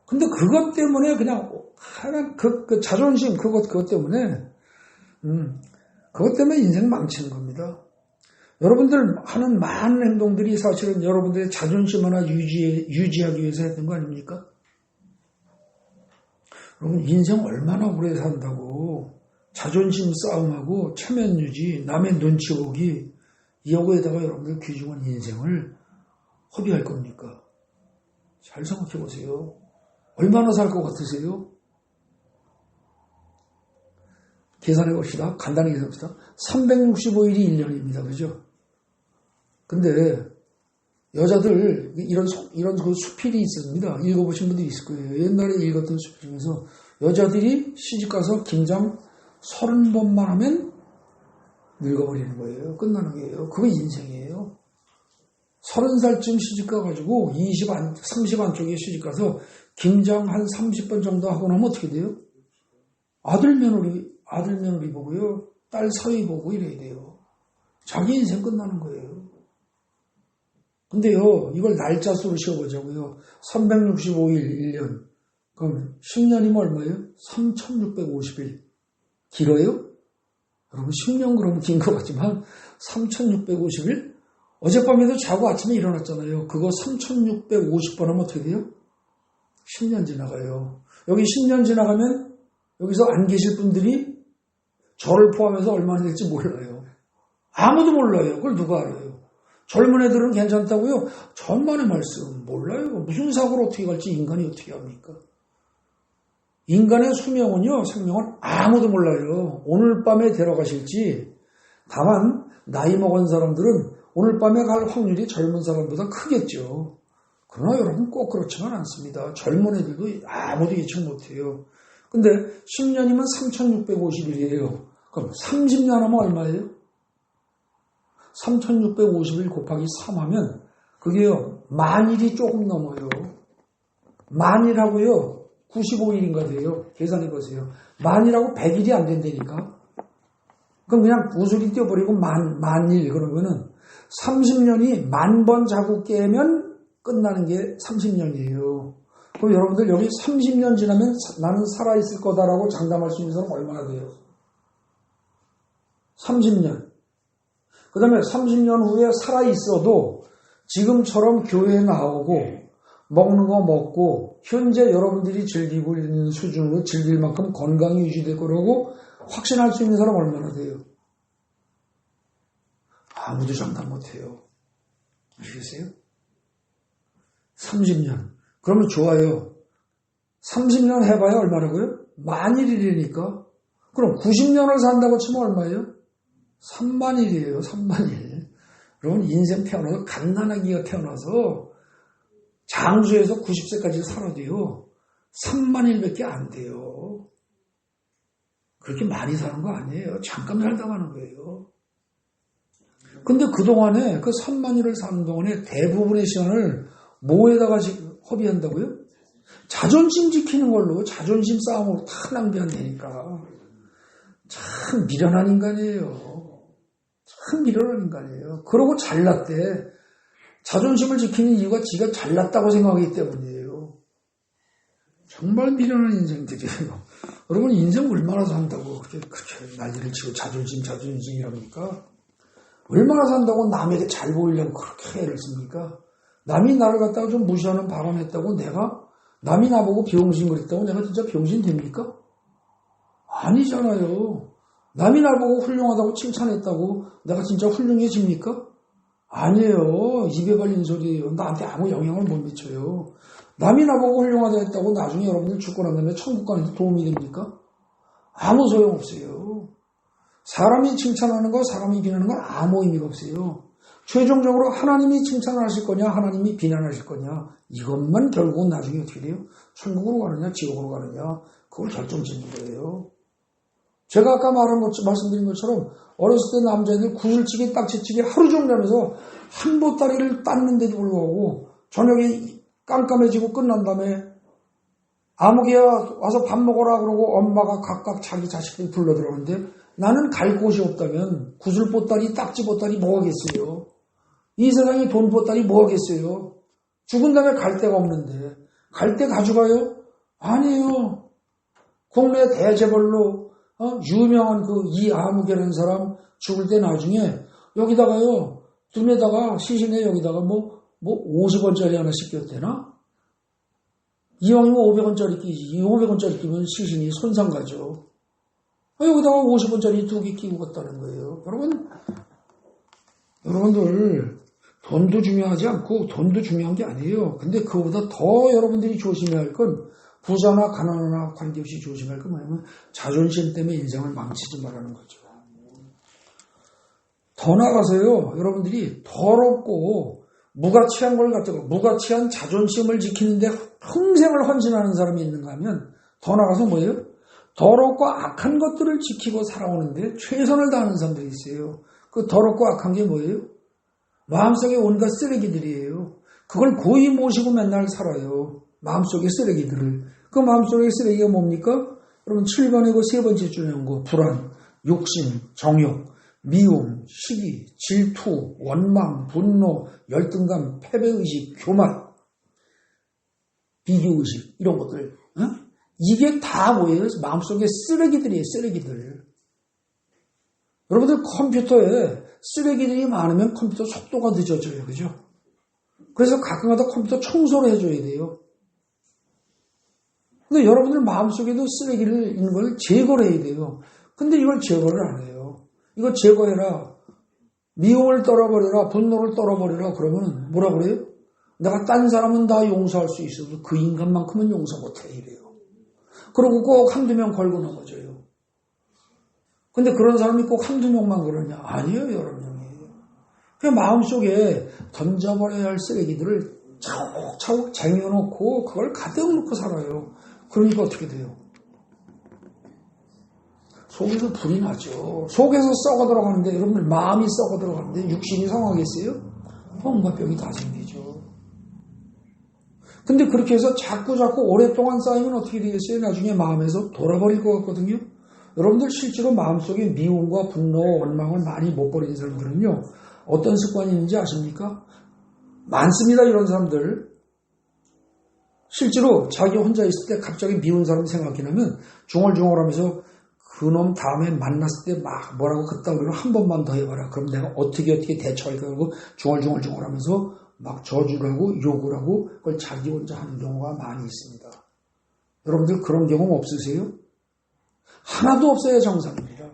근데 그것 때문에 그냥 그 자존심 그것 때문에 인생 망치는 겁니다. 여러분들 하는 많은 행동들이 사실은 여러분들의 자존심 하나 유지하기 위해서 했던 거 아닙니까? 여러분 인생 얼마나 오래 산다고 자존심 싸움하고 체면 유지, 남의 눈치 보기 이거에다가 여러분들 귀중한 인생을 허비할 겁니까? 잘 생각해 보세요. 얼마나 살 것 같으세요? 계산해 봅시다. 간단히 계산해 봅시다. 365일이 1년입니다. 그죠? 근데 여자들 이런 그 수필이 있습니다. 읽어보신 분들이 있을 거예요. 옛날에 읽었던 수필 중에서 여자들이 시집가서 김장 30번만 하면 늙어버리는 거예요. 끝나는 거예요. 그거 인생이에요. 30살쯤 시집가가지고 30 안쪽에 시집가서 김장 한 30번 정도 하고 나면 어떻게 돼요? 아들 며느리 보고요. 딸 사위 보고 이래야 돼요. 자기 인생 끝나는 거예요. 근데요, 이걸 날짜 수로 씌워보자고요. 365일 1년. 그럼 10년이면 얼마예요? 3650일. 길어요? 여러분 10년 그러면 긴 것 같지만 3650일? 어젯밤에도 자고 아침에 일어났잖아요. 그거 3650번 하면 어떻게 돼요? 10년 지나가요. 여기 10년 지나가면 여기서 안 계실 분들이 저를 포함해서 얼마나 될지 몰라요. 아무도 몰라요. 그걸 누가 알아요? 젊은 애들은 괜찮다고요? 천만의 말씀 몰라요. 무슨 사고로 어떻게 갈지 인간이 어떻게 합니까? 인간의 수명은요, 생명은 아무도 몰라요. 오늘 밤에 데려가실지. 다만 나이 먹은 사람들은 오늘 밤에 갈 확률이 젊은 사람보다 크겠죠. 그러나 여러분 꼭 그렇지만 않습니다. 젊은 애들도 아무도 예측 못해요. 근데 10년이면 3650일이에요. 그럼 30년 하면 얼마예요? 3650일 곱하기 3 하면 그게요, 만일이 조금 넘어요. 만일하고요, 95일인가 돼요. 계산해 보세요. 만일하고 100일이 안 된다니까. 그럼 그냥 우수리 띄워버리고 만일 그러면은 30년이 10,000번 자고 깨면 끝나는 게 30년이에요. 그럼 여러분들 여기 30년 지나면 나는 살아있을 거다라고 장담할 수 있는 사람 얼마나 돼요? 30년. 그 다음에 30년 후에 살아있어도 지금처럼 교회에 나오고 먹는 거 먹고 현재 여러분들이 즐기고 있는 수준으로 즐길 만큼 건강이 유지될 거라고 확신할 수 있는 사람 얼마나 돼요? 아무도 장담 못해요. 아시겠어요? 30년. 그러면 좋아요. 30년 해봐야 얼마라고요? 만일이라니까. 그럼 90년을 산다고 치면 얼마예요? 3만일이에요. 3만일. 여러분 인생 태어나서 갓난아기가 태어나서 장수에서 90세까지 살아도요. 3만일밖에 안 돼요. 그렇게 많이 사는 거 아니에요. 잠깐 살다 가는 거예요. 근데 그동안에 그 3만일을 사는 동안에 대부분의 시간을 뭐에다가 허비한다고요? 자존심 지키는 걸로 자존심 싸움으로 다 낭비한다니까. 참 미련한 인간이에요. 참 미련한 인간이에요. 그러고 잘났대. 자존심을 지키는 이유가 지가 잘났다고 생각하기 때문이에요. 정말 미련한 인생들이에요. 여러분 인생 얼마나 산다고 그렇게 난리를 치고 자존심이랍니까? 얼마나 산다고 남에게 잘 보이려고 그렇게 애를 씁니까? 남이 나를 갖다가 좀 무시하는 발언했다고 남이 나보고 병신 그랬다고 내가 진짜 병신 됩니까? 아니잖아요. 남이 나보고 훌륭하다고 칭찬했다고 내가 진짜 훌륭해집니까? 아니에요. 입에 발린 소리예요. 나한테 아무 영향을 못 미쳐요. 남이 나보고 훌륭하다 했다고 나중에 여러분들 죽고 난 다음에 천국 가는 데 도움이 됩니까? 아무 소용없어요. 사람이 칭찬하는 거, 사람이 비난하는 건 아무 의미가 없어요. 최종적으로 하나님이 칭찬하실 거냐, 하나님이 비난하실 거냐, 이것만 결국은 나중에 어떻게 돼요? 천국으로 가느냐, 지옥으로 가느냐, 그걸 결정짓는 거예요. 제가 아까 말씀드린 것처럼 어렸을 때 남자애들 구슬치기, 딱지치기 하루 종일 하면서 한 보따리를 땄는데도 불구하고 저녁에 깜깜해지고 끝난 다음에 아무개야 와서 밥 먹어라 그러고 엄마가 각각 자기 자식들 불러 들어오는데 나는 갈 곳이 없다면 구슬 보따리, 딱지 보따리 뭐 하겠어요? 이 세상에 돈 보따리 뭐 하겠어요? 죽은 다음에 갈 데가 없는데 갈 데 가져가요? 아니에요. 국내 대재벌로 유명한 그 이아무개라는 사람 죽을 때 나중에 여기다가요 눈에다가 시신에 여기다가 뭐 50원짜리 하나씩 꼈대나? 이왕이면 500원짜리 끼지. 500원짜리 끼면 시신이 손상 가죠. 여기다가 50원짜리 2개 끼고 갔다는 거예요. 여러분들 돈도 중요하지 않고 돈도 중요한 게 아니에요. 근데 그거보다 더 여러분들이 조심해야 할 건 부자나 가난하나 관계없이 조심할 거 뭐냐면 자존심 때문에 인생을 망치지 말라는 거죠. 더 나아가서요, 여러분들이 더럽고 무가치한 걸 갖다가 무가치한 자존심을 지키는데 평생을 헌신하는 사람이 있는가 하면 더 나아가서 뭐예요? 더럽고 악한 것들을 지키고 살아오는데 최선을 다하는 사람들이 있어요. 그 더럽고 악한 게 뭐예요? 마음속에 온갖 쓰레기들이에요. 그걸 고이 모시고 맨날 살아요. 마음속의 쓰레기들을. 그 마음속의 쓰레기가 뭡니까? 여러분 7번에 그 세 번째 줄에 나온 거 불안, 욕심, 정욕, 미움, 시기, 질투, 원망, 분노, 열등감, 패배의식, 교만, 비교의식 이런 것들. 이게 다 뭐예요? 마음속에 쓰레기들이에요. 쓰레기들. 여러분들 컴퓨터에 쓰레기들이 많으면 컴퓨터 속도가 늦어져요. 그죠? 그래서 가끔가다 컴퓨터 청소를 해줘야 돼요. 근데 여러분들 마음속에도 쓰레기를 있는 걸 제거를 해야 돼요. 근데 이걸 제거를 안 해요. 이거 제거해라. 미움을 떨어버려라. 분노를 떨어버려라. 그러면 뭐라 그래요? 내가 딴 사람은 다 용서할 수 있어도 그 인간만큼은 용서 못해. 이래요. 그리고 꼭 한두 명 걸고 넘어져요. 근데 그런 사람이 꼭 한두 명만 그러냐? 아니에요. 여러 명이에요. 그냥 마음속에 던져버려야 할 쓰레기들을 차곡차곡 쟁여놓고 그걸 가득 놓고 살아요. 그러니까 어떻게 돼요? 속에서 불이 나죠. 속에서 썩어 들어가는데 여러분들 마음이 썩어 들어가는데 육신이 상하겠어요? 온갖 병이 다 생기죠. 근데 그렇게 해서 자꾸 오랫동안 쌓이면 어떻게 되겠어요? 나중에 마음에서 돌아버릴 것 같거든요. 여러분들 실제로 마음속에 미움과 분노, 원망을 많이 못 버리는 사람들은요. 어떤 습관이 있는지 아십니까? 많습니다. 이런 사람들. 실제로 자기 혼자 있을 때 갑자기 미운 사람 생각이 나면 중얼중얼하면서 그놈 다음에 만났을 때 막 뭐라고 그따위로 한 번만 더 해봐라. 그럼 내가 어떻게 대처할까 하고 중얼중얼하면서 막 저주를 하고 욕을 하고 그걸 자기 혼자 하는 경우가 많이 있습니다. 여러분들 그런 경험 없으세요? 하나도 없어야 정상입니다.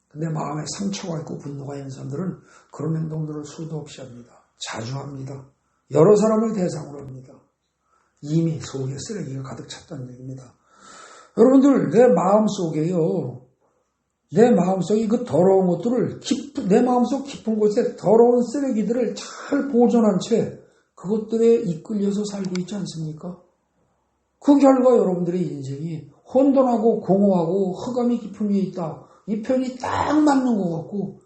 근데 마음에 상처가 있고 분노가 있는 사람들은 그런 행동들을 수도 없이 합니다. 자주 합니다. 여러 사람을 대상으로 합니다. 이미 속에 쓰레기가 가득 찼다는 얘기입니다. 여러분들 내 마음속에요. 내 마음속에 그 더러운 것들을 내 마음속 깊은 곳에 더러운 쓰레기들을 잘 보존한 채 그것들에 이끌려서 살고 있지 않습니까? 그 결과 여러분들의 인생이 혼돈하고 공허하고 흑암이 깊은 위에 있다. 이 표현이 딱 맞는 것 같고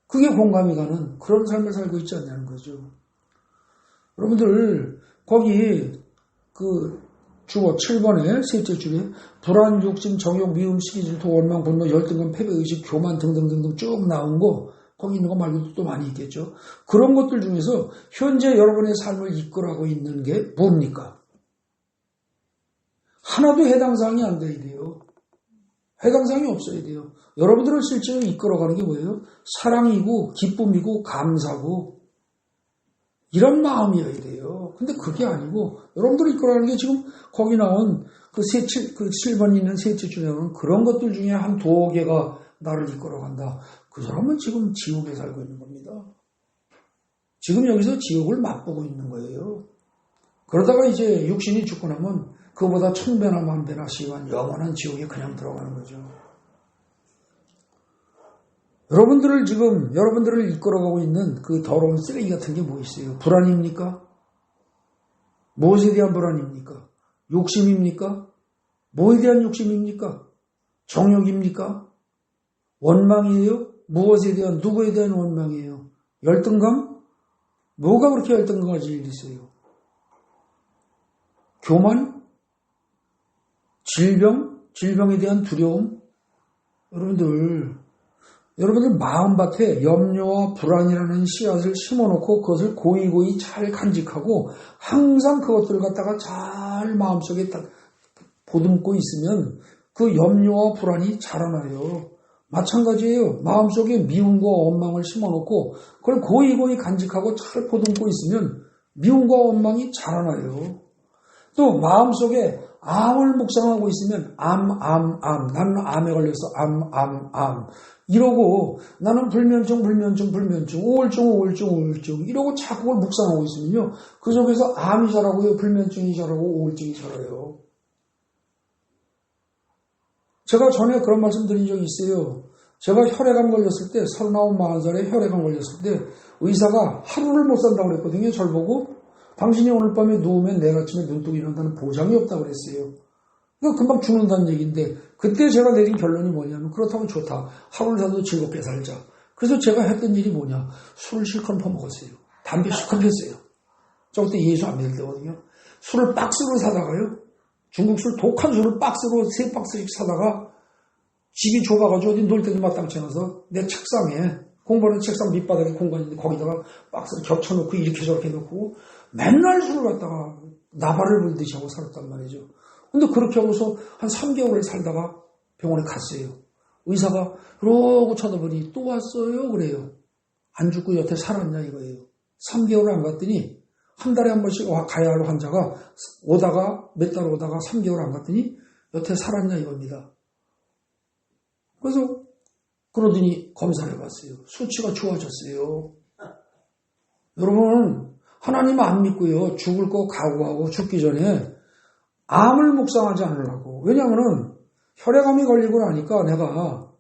그게 공감이 가는 그런 삶을 살고 있지 않냐는 거죠. 여러분들 거기 그 주어 7번에 셋째 줄에 불안, 욕심, 정욕, 미움, 시기, 질투, 원망, 분노, 열등감, 패배의식, 교만 등등등등 쭉 나온 거 거기 있는 거 말고도 또 많이 있겠죠. 그런 것들 중에서 현재 여러분의 삶을 이끌어가고 있는 게 뭡니까? 하나도 해당 사항이 안 돼야 돼요. 해당 사항이 없어야 돼요. 여러분들을 실제로 이끌어가는 게 뭐예요? 사랑이고 기쁨이고 감사고 이런 마음이어야 돼요. 근데 그게 아니고 여러분들을 이끌어가는 게 지금 거기 나온 그 7번 있는 셋째 줄에 나오는 그런 것들 중에 한 두어 개가 나를 이끌어간다. 그 사람은 지금 지옥에 살고 있는 겁니다. 지금 여기서 지옥을 맛보고 있는 거예요. 그러다가 이제 육신이 죽고 나면 그보다 1000배나 10,000배나 심한 영원한 지옥에 그냥 들어가는 거죠. 여러분들을 이끌어가고 있는 그 더러운 쓰레기 같은 게 뭐 있어요? 불안입니까? 무엇에 대한 불안입니까? 욕심입니까? 뭐에 대한 욕심입니까? 정욕입니까? 원망이에요? 무엇에 대한, 누구에 대한 원망이에요? 열등감? 뭐가 그렇게 열등감 가질 일이 있어요? 교만? 질병에 대한 두려움? 여러분들 마음밭에 염려와 불안이라는 씨앗을 심어놓고 그것을 고이고이 잘 간직하고 항상 그것들을 갖다가 잘 마음속에 딱 보듬고 있으면 그 염려와 불안이 자라나요. 마찬가지예요. 마음속에 미움과 원망을 심어놓고 그걸 고이고이 간직하고 잘 보듬고 있으면 미움과 원망이 자라나요. 또 마음속에 암을 묵상하고 있으면 나는 암에 걸려서 이러고 나는 불면증 우울증 이러고 자꾸 그걸 묵상하고 있으면요. 그 속에서 암이 자라고요. 불면증이 자라고 우울증이 자라요. 제가 전에 그런 말씀 드린 적이 있어요. 제가 혈액암 걸렸을 때, 39, 40살에 혈액암 걸렸을 때, 의사가 하루를 못 산다고 그랬거든요. 절 보고. 당신이 오늘 밤에 누우면 내일 아침에 눈뜨고 일어난다는 보장이 없다고 그랬어요. 그러니까 금방 죽는다는 얘기인데, 그때 제가 내린 결론이 뭐냐면, 그렇다면 좋다. 하루를 사도 즐겁게 살자. 그래서 제가 했던 일이 뭐냐. 술을 실컷 퍼먹었어요. 담배 실컷 폈어요. 저 그때 예수 안 믿을 때거든요. 술을 박스로 사다가요. 중국 술, 독한 술을 박스로 3박스씩 사다가 집이 좁아가지고 어디 놀 때도 마땅치 않아서 내 책상에, 공부하는 책상 밑바닥에 공간이 있는데 거기다가 박스를 겹쳐놓고 이렇게 저렇게 놓고 맨날 술을 갖다가 나발을 불듯이 하고 살았단 말이죠. 근데 그렇게 하고서 한 3개월을 살다가 병원에 갔어요. 의사가 이러고 쳐다보니 또 왔어요? 그래요. 안 죽고 여태 살았냐 이거예요. 3개월 안 갔더니 한 달에 한 번씩 가야 할 환자가 오다가 몇 달 오다가 3개월 안 갔더니 여태 살았냐 이겁니다. 그래서 그러더니 검사를 해봤어요. 수치가 좋아졌어요. 여러분 하나님 안 믿고요. 죽을 거 각오하고 죽기 전에 암을 묵상하지 않으려고. 왜냐하면 혈액암이 걸리고 나니까 내가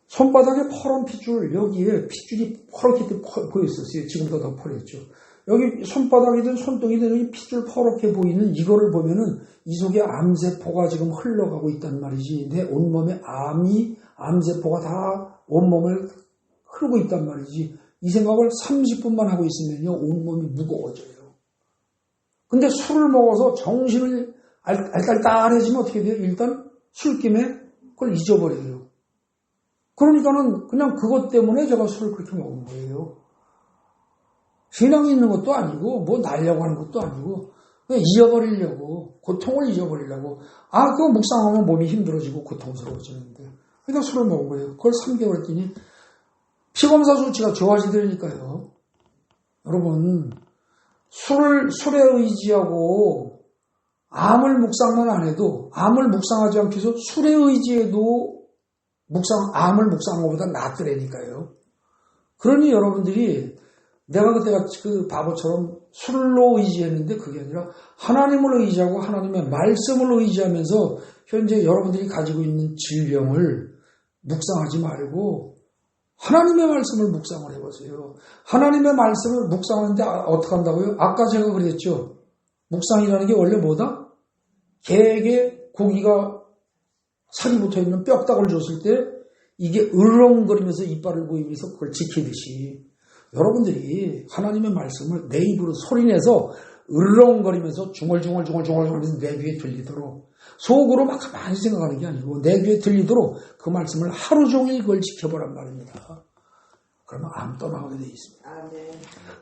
손바닥에 퍼런 핏줄, 여기에 핏줄이 퍼렇게 보였었어요. 지금도 더 퍼졌죠. 여기 손바닥이든 손등이든 여기 핏줄 퍼렇게 보이는 이거를 보면은 이 속에 암세포가 지금 흘러가고 있단 말이지. 내 온몸에 암세포가 다 온몸을 흐르고 있단 말이지. 이 생각을 30분만 하고 있으면요. 온몸이 무거워져요. 근데 술을 먹어서 정신을 알딸딸해지면 어떻게 돼요? 일단 술김에 그걸 잊어버려요. 그러니까는 그냥 그것 때문에 제가 술을 그렇게 먹은 거예요. 신앙이 있는 것도 아니고 뭐 날려고 하는 것도 아니고 그냥 잊어버리려고, 고통을 잊어버리려고. 그거 묵상하면 몸이 힘들어지고 고통스러워지는데 그러니까 술을 먹은 거예요. 그걸 3개월 했더니 피검사 수치가 좋아지더니까요. 여러분 술에 의지하고 암을 묵상만 안 해도, 암을 묵상하지 않기 위해서 술에 의지해도 암을 묵상한 것보다 낫더라니까요. 그러니 여러분들이 내가 그때 그 바보처럼 술로 의지했는데 그게 아니라 하나님을 의지하고 하나님의 말씀을 의지하면서 현재 여러분들이 가지고 있는 질병을 묵상하지 말고 하나님의 말씀을 묵상을 해보세요. 하나님의 말씀을 묵상하는데 어떻게 한다고요? 아까 제가 그랬죠. 묵상이라는 게 원래 뭐다? 개에게 고기가 살이 붙어있는 뼈다귀를 줬을 때 이게 으렁거리면서 이빨을 보이면서 그걸 지키듯이 여러분들이 하나님의 말씀을 내 입으로 소리내서 으렁거리면서 중얼중얼하면서 내 귀에 들리도록 속으로 막 가만히 생각하는 게 아니고 내 귀에 들리도록 그 말씀을 하루 종일 그걸 지켜보란 말입니다. 그러면 암 떠나가게 돼 있습니다.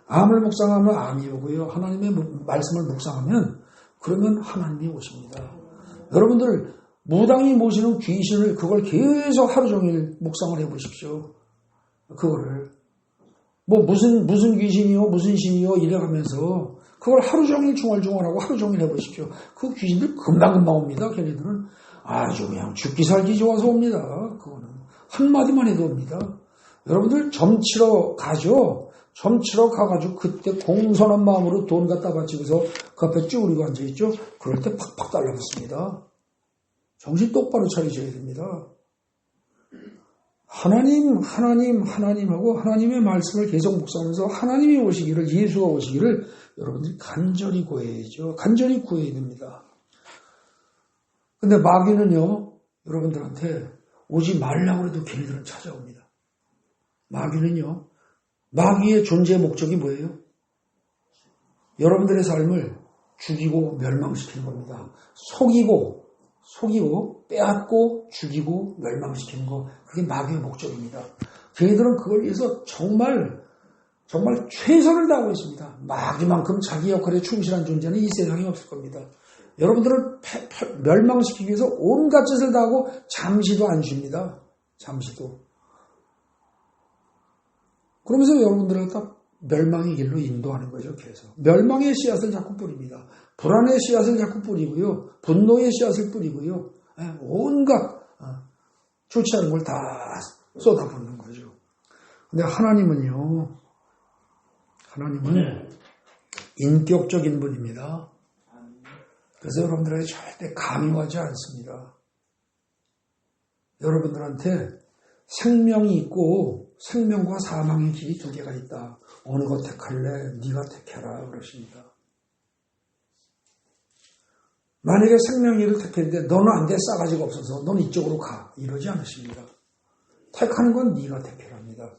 암을 묵상하면 암이 오고요. 하나님의 말씀을 묵상하면 그러면 하나님이 오십니다. 여러분들 무당이 모시는 귀신을 그걸 계속 하루 종일 묵상을 해보십시오. 그거를 뭐 무슨 귀신이요 무슨 신이요 이래가면서 그걸 하루 종일 중얼중얼하고 하루 종일 해보십시오. 그 귀신들 금방금방 옵니다. 걔네들은 아주 그냥 죽기 살기 좋아서 옵니다. 그거는 한마디만 해도 옵니다. 여러분들 점치러 가죠. 점치러 가가지고 그때 공손한 마음으로 돈 갖다 바치고서 그 앞에 쭈그리고 앉아있죠. 그럴 때 팍팍 달라붙습니다. 정신 똑바로 차리셔야 됩니다. 하나님하고 하나님의 말씀을 계속 묵상하면서 하나님이 오시기를, 예수가 오시기를 여러분들이 간절히 구해야죠. 간절히 구해야 됩니다. 근데 마귀는요, 여러분들한테 오지 말라고 해도 걔네들은 찾아옵니다. 마귀는요, 마귀의 존재 목적이 뭐예요? 여러분들의 삶을 죽이고 멸망시키는 겁니다. 속이고 빼앗고 죽이고 멸망시키는 거, 그게 마귀의 목적입니다. 걔네들은 그걸 위해서 정말 최선을 다하고 있습니다. 마귀만큼 자기 역할에 충실한 존재는 이 세상에 없을 겁니다. 여러분들을 멸망시키기 위해서 온갖 짓을 다하고 잠시도 안 쉽니다. 잠시도. 그러면서 여러분들을 갖다 멸망의 길로 인도하는 거죠. 계속 멸망의 씨앗을 자꾸 뿌립니다. 불안의 씨앗을 자꾸 뿌리고요. 분노의 씨앗을 뿌리고요. 온갖 좋지 않은 걸 다 쏟아붓는 거죠. 근데 하나님은 인격적인 분입니다. 그래서 여러분들에게 절대 강요하지 않습니다. 여러분들한테 생명이 있고 생명과 사망의 길이 두 개가 있다. 어느 것 택할래? 네가 택해라 그러십니다. 만약에 생명의 길을 택했는데 너는 안 돼, 싸가지가 없어서 넌 이쪽으로 가 이러지 않으십니다. 택하는 건 네가 택해랍니다.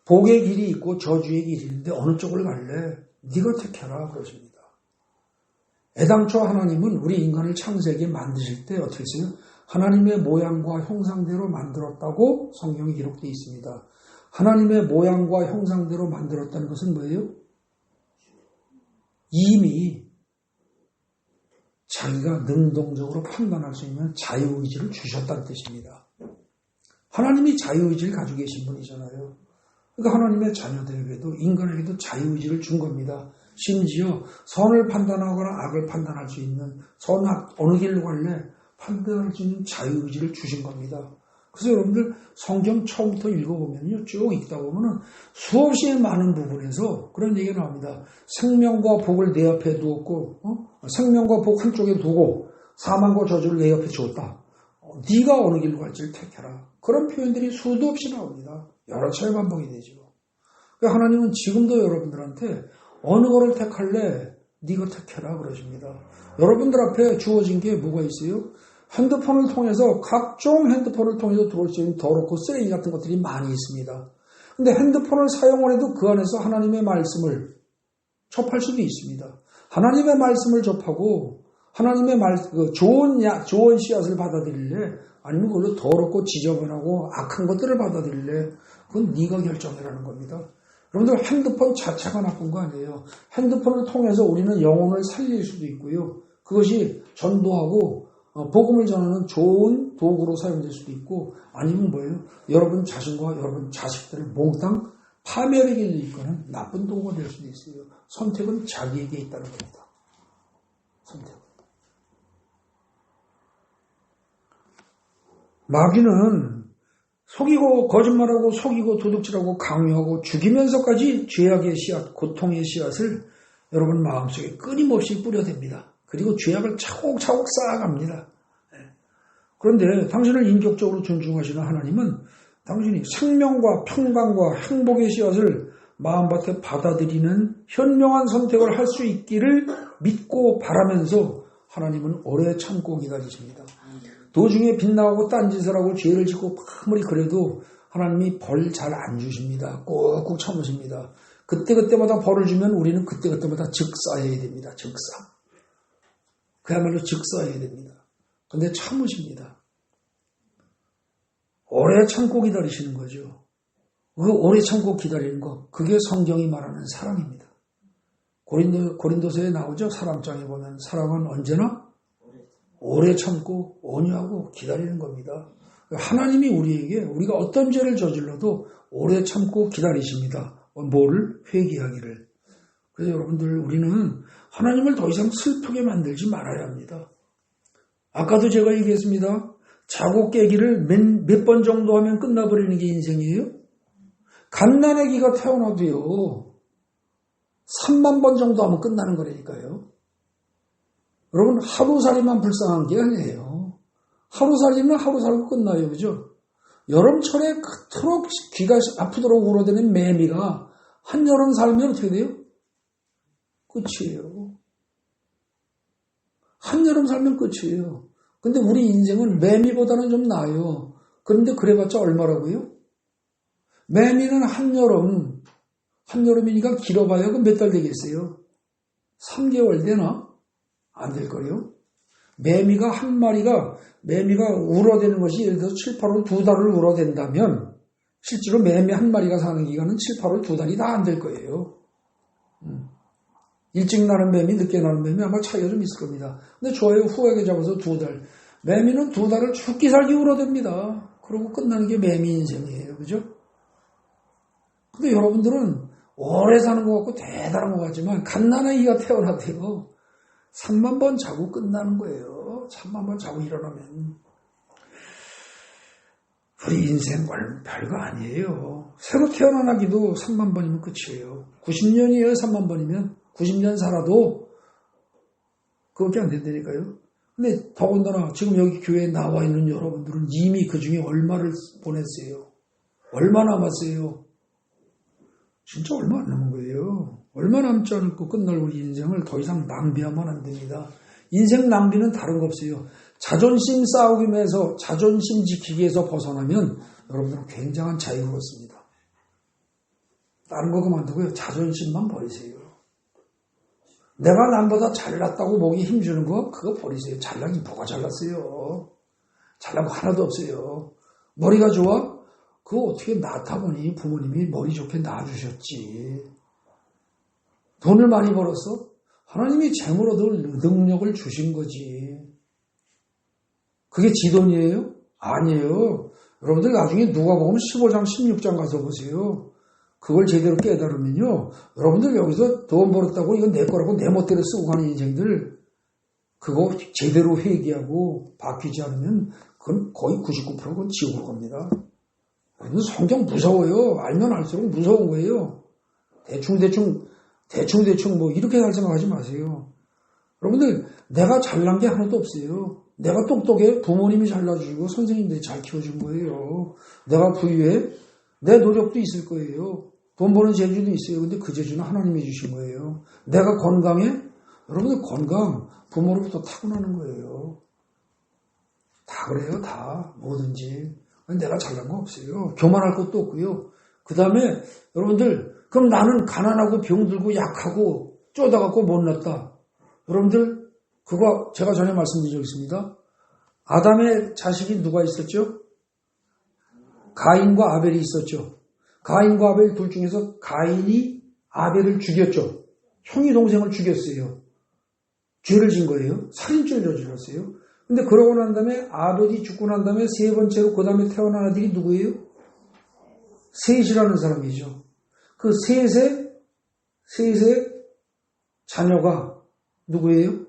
복의 길이 있고 저주의 길이 있는데 어느 쪽을 갈래? 네가 택해라 그러십니다. 애당초 하나님은 우리 인간을 창세기에 만드실 때 어떻게 했어요? 하나님의 모양과 형상대로 만들었다고 성경에 기록되어 있습니다. 하나님의 모양과 형상대로 만들었다는 것은 뭐예요? 이미 자기가 능동적으로 판단할 수 있는 자유의지를 주셨다는 뜻입니다. 하나님이 자유의지를 가지고 계신 분이잖아요. 그러니까 하나님의 자녀들에게도 인간에게도 자유의지를 준 겁니다. 심지어 선을 판단하거나 악을 판단할 수 있는 선악 어느 길로 갈래? 판단할 수 있는 자유의지를 주신 겁니다. 그래서 여러분들 성경 처음부터 읽어보면요. 쭉 읽다 보면은 수없이 많은 부분에서 그런 얘기가 나옵니다. 생명과 복을 내 앞에 두었고, 생명과 복 한쪽에 두고 사망과 저주를 내 옆에 주었다. 네가 어느 길로 갈지를 택해라. 그런 표현들이 수도 없이 나옵니다. 여러 차례 반복이 되죠. 그러니까 하나님은 지금도 여러분들한테 어느 거를 택할래? 네가 택해라 그러십니다. 여러분들 앞에 주어진 게 뭐가 있어요? 핸드폰을 통해서 각종 핸드폰을 통해서 들어올 수 있는 더럽고 쓰레기 같은 것들이 많이 있습니다. 근데 핸드폰을 사용을 해도 그 안에서 하나님의 말씀을 접할 수도 있습니다. 하나님의 말씀을 접하고 하나님의 좋은 씨앗을 받아들일래? 아니면 그걸로 더럽고 지저분하고 악한 것들을 받아들일래? 그건 네가 결정이라는 겁니다. 여러분들 핸드폰 자체가 나쁜 거 아니에요. 핸드폰을 통해서 우리는 영혼을 살릴 수도 있고요. 그것이 전도하고 복음을 전하는 좋은 도구로 사용될 수도 있고 아니면 뭐예요? 여러분 자신과 여러분 자식들을 몽땅 파멸의 길로 이끄는 나쁜 도구가 될 수도 있어요. 선택은 자기에게 있다는 겁니다. 선택. 마귀는 속이고 거짓말하고 속이고 도둑질하고 강요하고 죽이면서까지 죄악의 씨앗, 고통의 씨앗을 여러분 마음속에 끊임없이 뿌려댑니다. 그리고 죄악을 차곡차곡 쌓아갑니다. 그런데 당신을 인격적으로 존중하시는 하나님은 당신이 생명과 평강과 행복의 씨앗을 마음밭에 받아들이는 현명한 선택을 할 수 있기를 믿고 바라면서 하나님은 오래 참고 기다리십니다. 도중에 빗나가고 딴짓을 하고 죄를 짓고 아무리 그래도 하나님이 벌 잘 안 주십니다. 꾹꾹 참으십니다. 그때그때마다 벌을 주면 우리는 그때그때마다 즉사해야 됩니다. 즉사. 그야말로 즉사해야 됩니다. 근데 참으십니다. 오래 참고 기다리시는 거죠. 그 오래 참고 기다리는 거, 그게 성경이 말하는 사랑입니다. 고린도서에 나오죠. 사랑장에 보면 사랑은 언제나 오래 참고 온유하고 기다리는 겁니다. 하나님이 우리에게 우리가 어떤 죄를 저질러도 오래 참고 기다리십니다. 뭐를? 회개하기를. 그래서 여러분들 우리는 하나님을 더 이상 슬프게 만들지 말아야 합니다. 아까도 제가 얘기했습니다. 자고 깨기를 몇 번 정도 하면 끝나버리는 게 인생이에요? 갓난아기가 태어나도요. 3만 번 정도 하면 끝나는 거라니까요. 여러분 하루살이만 불쌍한 게 아니에요. 하루살이면 하루 살고 끝나요. 그죠? 여름철에 그토록 귀가 아프도록 울어대는 매미가 한여름 살면 어떻게 돼요? 끝이에요. 한여름 살면 끝이에요. 근데 우리 인생은 매미보다는 좀 나아요. 그런데 그래봤자 얼마라고요? 매미는 한여름이니까 길어봐야 그 몇 달 되겠어요? 3개월 되나? 안 될 거요. 매미가 한 마리가 울어대는 것이 예를 들어서 7, 8월 2달을 울어댄다면 실제로 매미 한 마리가 사는 기간은 7, 8월 2달이 다 안 될 거예요. 일찍 나는 매미, 늦게 나는 매미 아마 차이가 좀 있을 겁니다. 근데 좋아요. 후하게 잡아서 2달. 매미는 2달을 죽기 살기 울어댑니다. 그러고 끝나는 게 매미 인생이에요. 그죠? 근데 여러분들은 오래 사는 것 같고 대단한 것 같지만 갓난아기가 태어나도요. 3만 번 자고 끝나는 거예요. 3만 번 자고 일어나면. 우리 인생 별거 아니에요. 새로 태어난 아기도 3만 번이면 끝이에요. 90년이에요. 3만 번이면. 90년 살아도 그것밖에 안 된다니까요. 근데 더군다나 지금 여기 교회에 나와 있는 여러분들은 이미 그 중에 얼마를 보냈어요? 얼마 남았어요? 진짜 얼마 안 남은 거예요. 얼마 남지 않고 끝날 우리 인생을 더 이상 낭비하면 안 됩니다. 인생 낭비는 다른 거 없어요. 자존심 싸우기에서 자존심 지키기에서 벗어나면 여러분들은 굉장한 자유를 얻습니다. 다른 거 그만두고요. 자존심만 버리세요. 내가 남보다 잘났다고 목에 힘주는 거 그거 버리세요. 잘나기 뭐가 잘났어요. 잘난 거 하나도 없어요. 머리가 좋아? 그거 어떻게 낳다 보니 부모님이 머리 좋게 낳아주셨지. 돈을 많이 벌었어? 하나님이 재물 얻을 능력을 주신 거지. 그게 지 돈이에요? 아니에요. 여러분들 나중에 누가복음 15장 16장 가서 보세요. 그걸 제대로 깨달으면요. 여러분들 여기서 돈 벌었다고 이건 내 거라고 내 멋대로 쓰고 가는 인생들 그거 제대로 회개하고 바뀌지 않으면 그건 거의 99%가 그건 지옥으로 갑니다. 여러분들 성경 무서워요. 알면 알수록 무서운 거예요. 대충 뭐 이렇게 할 생각하지 마세요. 여러분들 내가 잘난 게 하나도 없어요. 내가 똑똑해 부모님이 잘나주시고 선생님들이 잘 키워준 거예요. 내가 부유해 내 노력도 있을 거예요. 돈 버는 재주도 있어요. 근데 그 재주는 하나님이 주신 거예요. 내가 건강해? 여러분들 건강 부모로부터 타고나는 거예요. 다 그래요. 다 뭐든지. 내가 잘난 거 없어요. 교만할 것도 없고요. 그 다음에 여러분들 그럼 나는 가난하고 병들고 약하고 쪼다갖고 못났다. 여러분들 그거 제가 전에 말씀드린 적 있습니다. 아담의 자식이 누가 있었죠? 가인과 아벨이 있었죠. 가인과 아벨 둘 중에서 가인이 아벨을 죽였죠. 형이 동생을 죽였어요. 죄를 진 거예요. 살인죄를 저질렀어요. 근데 그러고 난 다음에 아벨이 죽고 난 다음에 세 번째로 그 다음에 태어난 아들이 누구예요? 셋이라는 사람이죠. 그 셋의 자녀가 누구예요?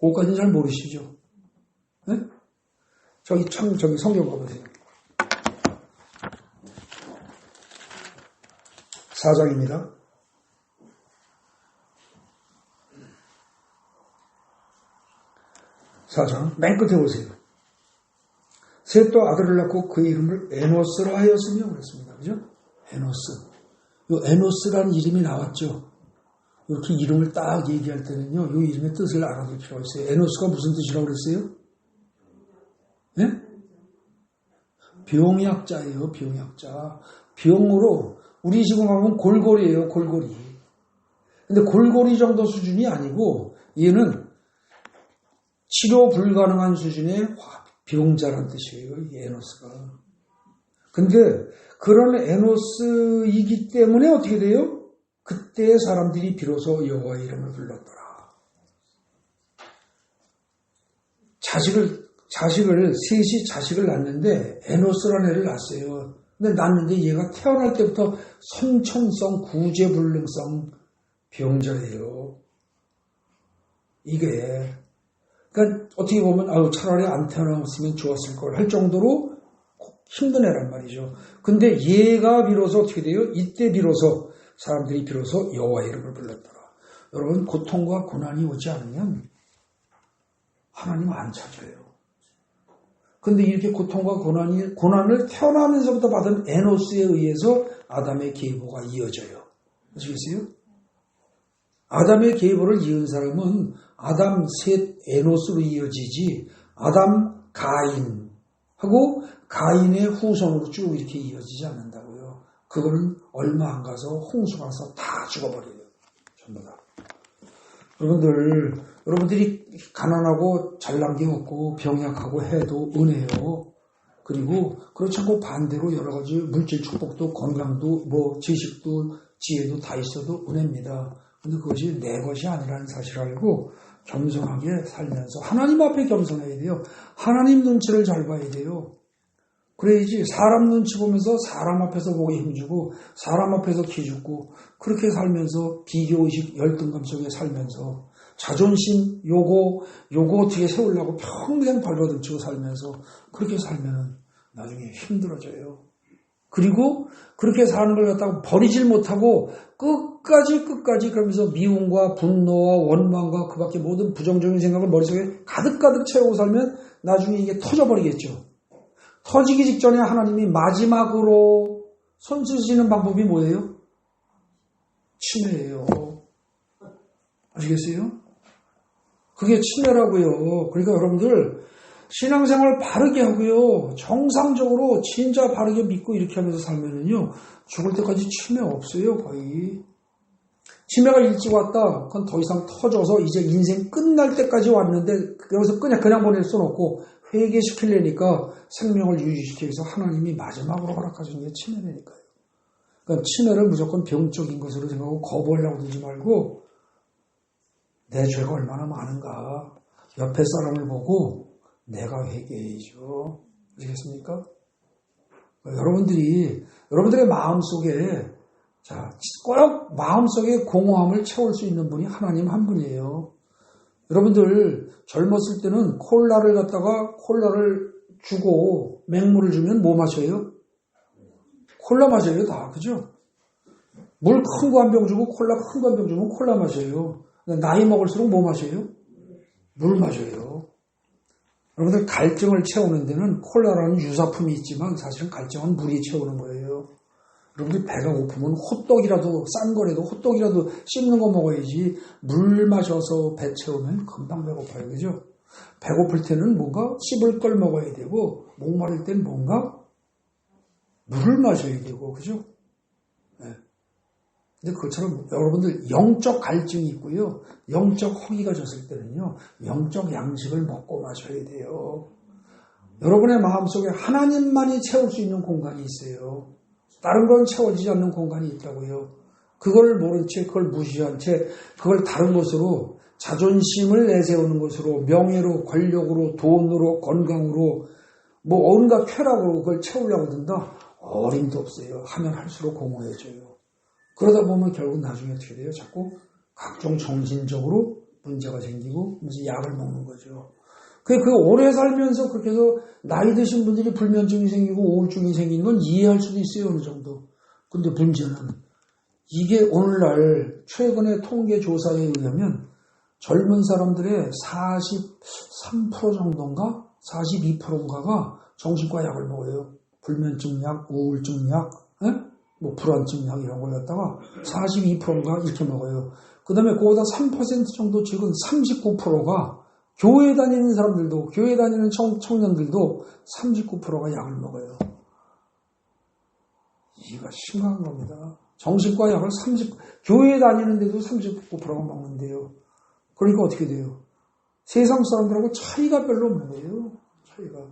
그거까지는 잘 모르시죠? 네? 저기 성경 가보세요. 4장입니다. 4장 맨 끝에 보세요. 셋도 아들을 낳고 그 이름을 에노스라 하였으며 그랬습니다. 그죠? 에노스. 요 에노스라는 이름이 나왔죠. 이렇게 이름을 딱 얘기할 때는요. 요 이름의 뜻을 알아둘 필요가 있어요. 에노스가 무슨 뜻이라고 그랬어요? 네? 병약자예요. 병약자. 병으로 우리 지금 하면 골골이에요. 골골이. 근데 골골이 정도 수준이 아니고 얘는 치료 불가능한 수준의 병자라는 뜻이에요. 이 에노스가. 근데 그런 에노스이기 때문에 어떻게 돼요? 그때 사람들이 비로소 여호와의 이름을 불렀더라. 셋이 자식을 낳는데 에노스라는 애를 낳았어요. 근데 낳는데 얘가 태어날 때부터 선천성 구제불능성 병자예요. 이게 그러니까 어떻게 보면 차라리 안 태어났으면 좋았을 걸 할 정도로 힘든 애란 말이죠. 근데 얘가 비로소 어떻게 돼요? 이때 비로소 사람들이 비로소 여호와의 이름을 불렀더라. 여러분 고통과 고난이 오지 않으면 하나님 안 찾아요. 근데 이렇게 고통과 고난을 태어나면서부터 받은 에노스에 의해서 아담의 계보가 이어져요. 아시겠어요? 아담의 계보를 이은 사람은 아담 셋 에노스로 이어지지 아담 가인하고 가인의 후손으로 쭉 이렇게 이어지지 않는다고요. 그거는 얼마 안 가서 홍수가 와서 다 죽어버려요. 전부 다. 여러분들이 가난하고 잘난 게 없고 병약하고 해도 은혜요. 그리고 그렇지 않고 반대로 여러 가지 물질 축복도 건강도 뭐 지식도 지혜도 다 있어도 은혜입니다. 근데 그것이 내 것이 아니라는 사실을 알고 겸손하게 살면서 하나님 앞에 겸손해야 돼요. 하나님 눈치를 잘 봐야 돼요. 그래야지 사람 눈치 보면서 사람 앞에서 보기 힘주고 사람 앞에서 기죽고 그렇게 살면서 비교의식 열등감 속에 살면서 자존심 요거 어떻게 세우려고 평생 발버둥치고 살면서 그렇게 살면 나중에 힘들어져요. 그리고 그렇게 사는 걸 갖다가 버리질 못하고 끝까지 그러면서 미움과 분노와 원망과 그 밖에 모든 부정적인 생각을 머릿속에 가득 채우고 살면 나중에 이게 터져버리겠죠. 터지기 직전에 하나님이 마지막으로 손 쓰시는 방법이 뭐예요? 침해예요. 아시겠어요? 그게 침해라고요. 그러니까 여러분들 신앙생활 바르게 하고요. 정상적으로 진짜 바르게 믿고 이렇게 하면서 살면은요. 죽을 때까지 침해 없어요. 거의. 침해가 일찍 왔다. 그건 더 이상 터져서 이제 인생 끝날 때까지 왔는데 여기서 그냥 보낼 수는 없고 회개시키려니까 생명을 유지시키기 위해서 하나님이 마지막으로 허락하신 게 침해라니까요. 그러니까 침해를 무조건 병적인 것으로 생각하고 거부하려고 들지 말고 내 죄가 얼마나 많은가. 옆에 사람을 보고 내가 회개해야죠. 아시겠습니까? 여러분들의 마음속에 꼭 마음속에 공허함을 채울 수 있는 분이 하나님 한 분이에요. 여러분들 젊었을 때는 콜라를 주고 맹물을 주면 뭐 마셔요? 콜라 마셔요, 다. 그죠? 물 큰 거 한 병 주고 콜라 큰 거 한 병 주면 콜라 마셔요. 나이 먹을수록 뭐 마셔요? 물 마셔요. 여러분들 갈증을 채우는 데는 콜라라는 유사품이 있지만 사실은 갈증은 물이 채우는 거예요. 여러분들 배가 고프면 호떡이라도 싼 거라도 호떡이라도 씹는 거 먹어야지 물 마셔서 배 채우면 금방 배고파요. 그죠? 배고플 때는 뭔가 씹을 걸 먹어야 되고 목마를 때는 뭔가 물을 마셔야 되고 그죠? 네. 근데 그것처럼 여러분들 영적 갈증이 있고요. 영적 허기가 졌을 때는요. 영적 양식을 먹고 마셔야 돼요. 여러분의 마음속에 하나님만이 채울 수 있는 공간이 있어요. 다른 건 채워지지 않는 공간이 있다고요. 그걸 모른 채, 그걸 무시한 채, 그걸 다른 것으로 자존심을 내세우는 것으로 명예로, 권력으로, 돈으로, 건강으로 뭐 온갖 쾌락으로 그걸 채우려고 든다. 어림도 없어요. 하면 할수록 공허해져요. 그러다 보면 결국 나중에 어떻게 돼요? 자꾸 각종 정신적으로 문제가 생기고 이제 약을 먹는 거죠. 그 오래 살면서 그렇게 해서 나이 드신 분들이 불면증이 생기고 우울증이 생기는 건 이해할 수도 있어요. 어느 정도. 근데 문제는 이게 오늘날 최근의 통계 조사에 의하면 젊은 사람들의 43% 정도인가 42%인가가 정신과 약을 먹어요. 불면증 약, 우울증 약, 뭐 불안증 약 이런 걸 갖다가 42%인가 이렇게 먹어요. 그 다음에 그거보다 3% 정도 지금 39%가 교회 다니는 사람들도, 교회 다니는 청년들도 39%가 약을 먹어요. 이거 심각한 겁니다. 정신과 약을 교회 다니는데도 39%가 먹는데요. 그러니까 어떻게 돼요? 세상 사람들하고 차이가 별로 없는 거예요. 차이가.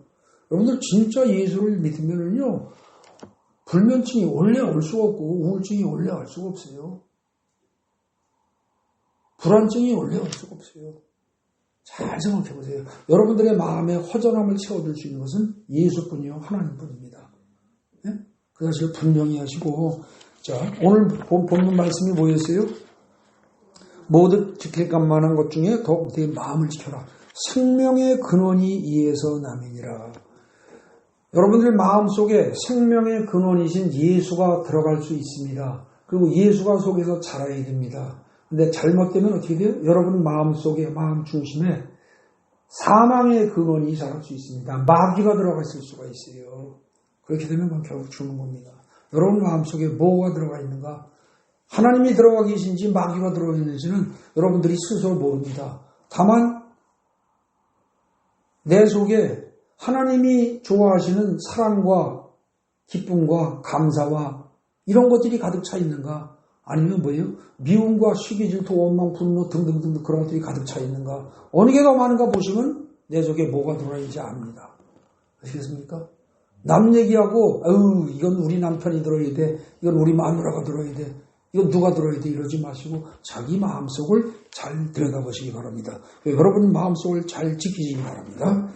여러분들 진짜 예수를 믿으면은요, 불면증이 원래 올 수가 없고, 우울증이 원래 올 수가 없어요. 불안증이 원래 올 수가 없어요. 잘 생각해 보세요. 여러분들의 마음에 허전함을 채워줄 수 있는 것은 예수뿐이요, 하나님뿐입니다. 네? 그 사실을 분명히 하시고, 자, 오늘 본문 말씀이 뭐였어요? 모두 지킬 것만한 것 중에 더 내 마음을 지켜라. 생명의 근원이 이에서 남이니라. 여러분들 마음속에 생명의 근원이신 예수가 들어갈 수 있습니다. 그리고 예수가 속에서 자라야 됩니다. 근데 잘못되면 어떻게 돼요? 여러분 마음속에, 마음 중심에 사망의 근원이 자랄 수 있습니다. 마귀가 들어가 있을 수가 있어요. 그렇게 되면 그건 결국 죽는 겁니다. 여러분 마음속에 뭐가 들어가 있는가? 하나님이 들어가 계신지 마귀가 들어가 있는지는 여러분들이 스스로 모릅니다. 다만 내 속에 하나님이 좋아하시는 사랑과 기쁨과 감사와 이런 것들이 가득 차 있는가? 아니면 뭐예요? 미움과 시기, 질투, 원망, 분노 등등등 그런 것들이 가득 차 있는가? 어느 게 더 많은가 보시면 내 속에 뭐가 들어있는지 압니다. 아시겠습니까? 남 얘기하고 이건 우리 남편이 들어야 돼. 이건 우리 마누라가 들어야 돼. 이건 누가 들어야 돼. 이러지 마시고 자기 마음속을 잘 들여다보시기 바랍니다. 여러분 마음속을 잘 지키시기 바랍니다.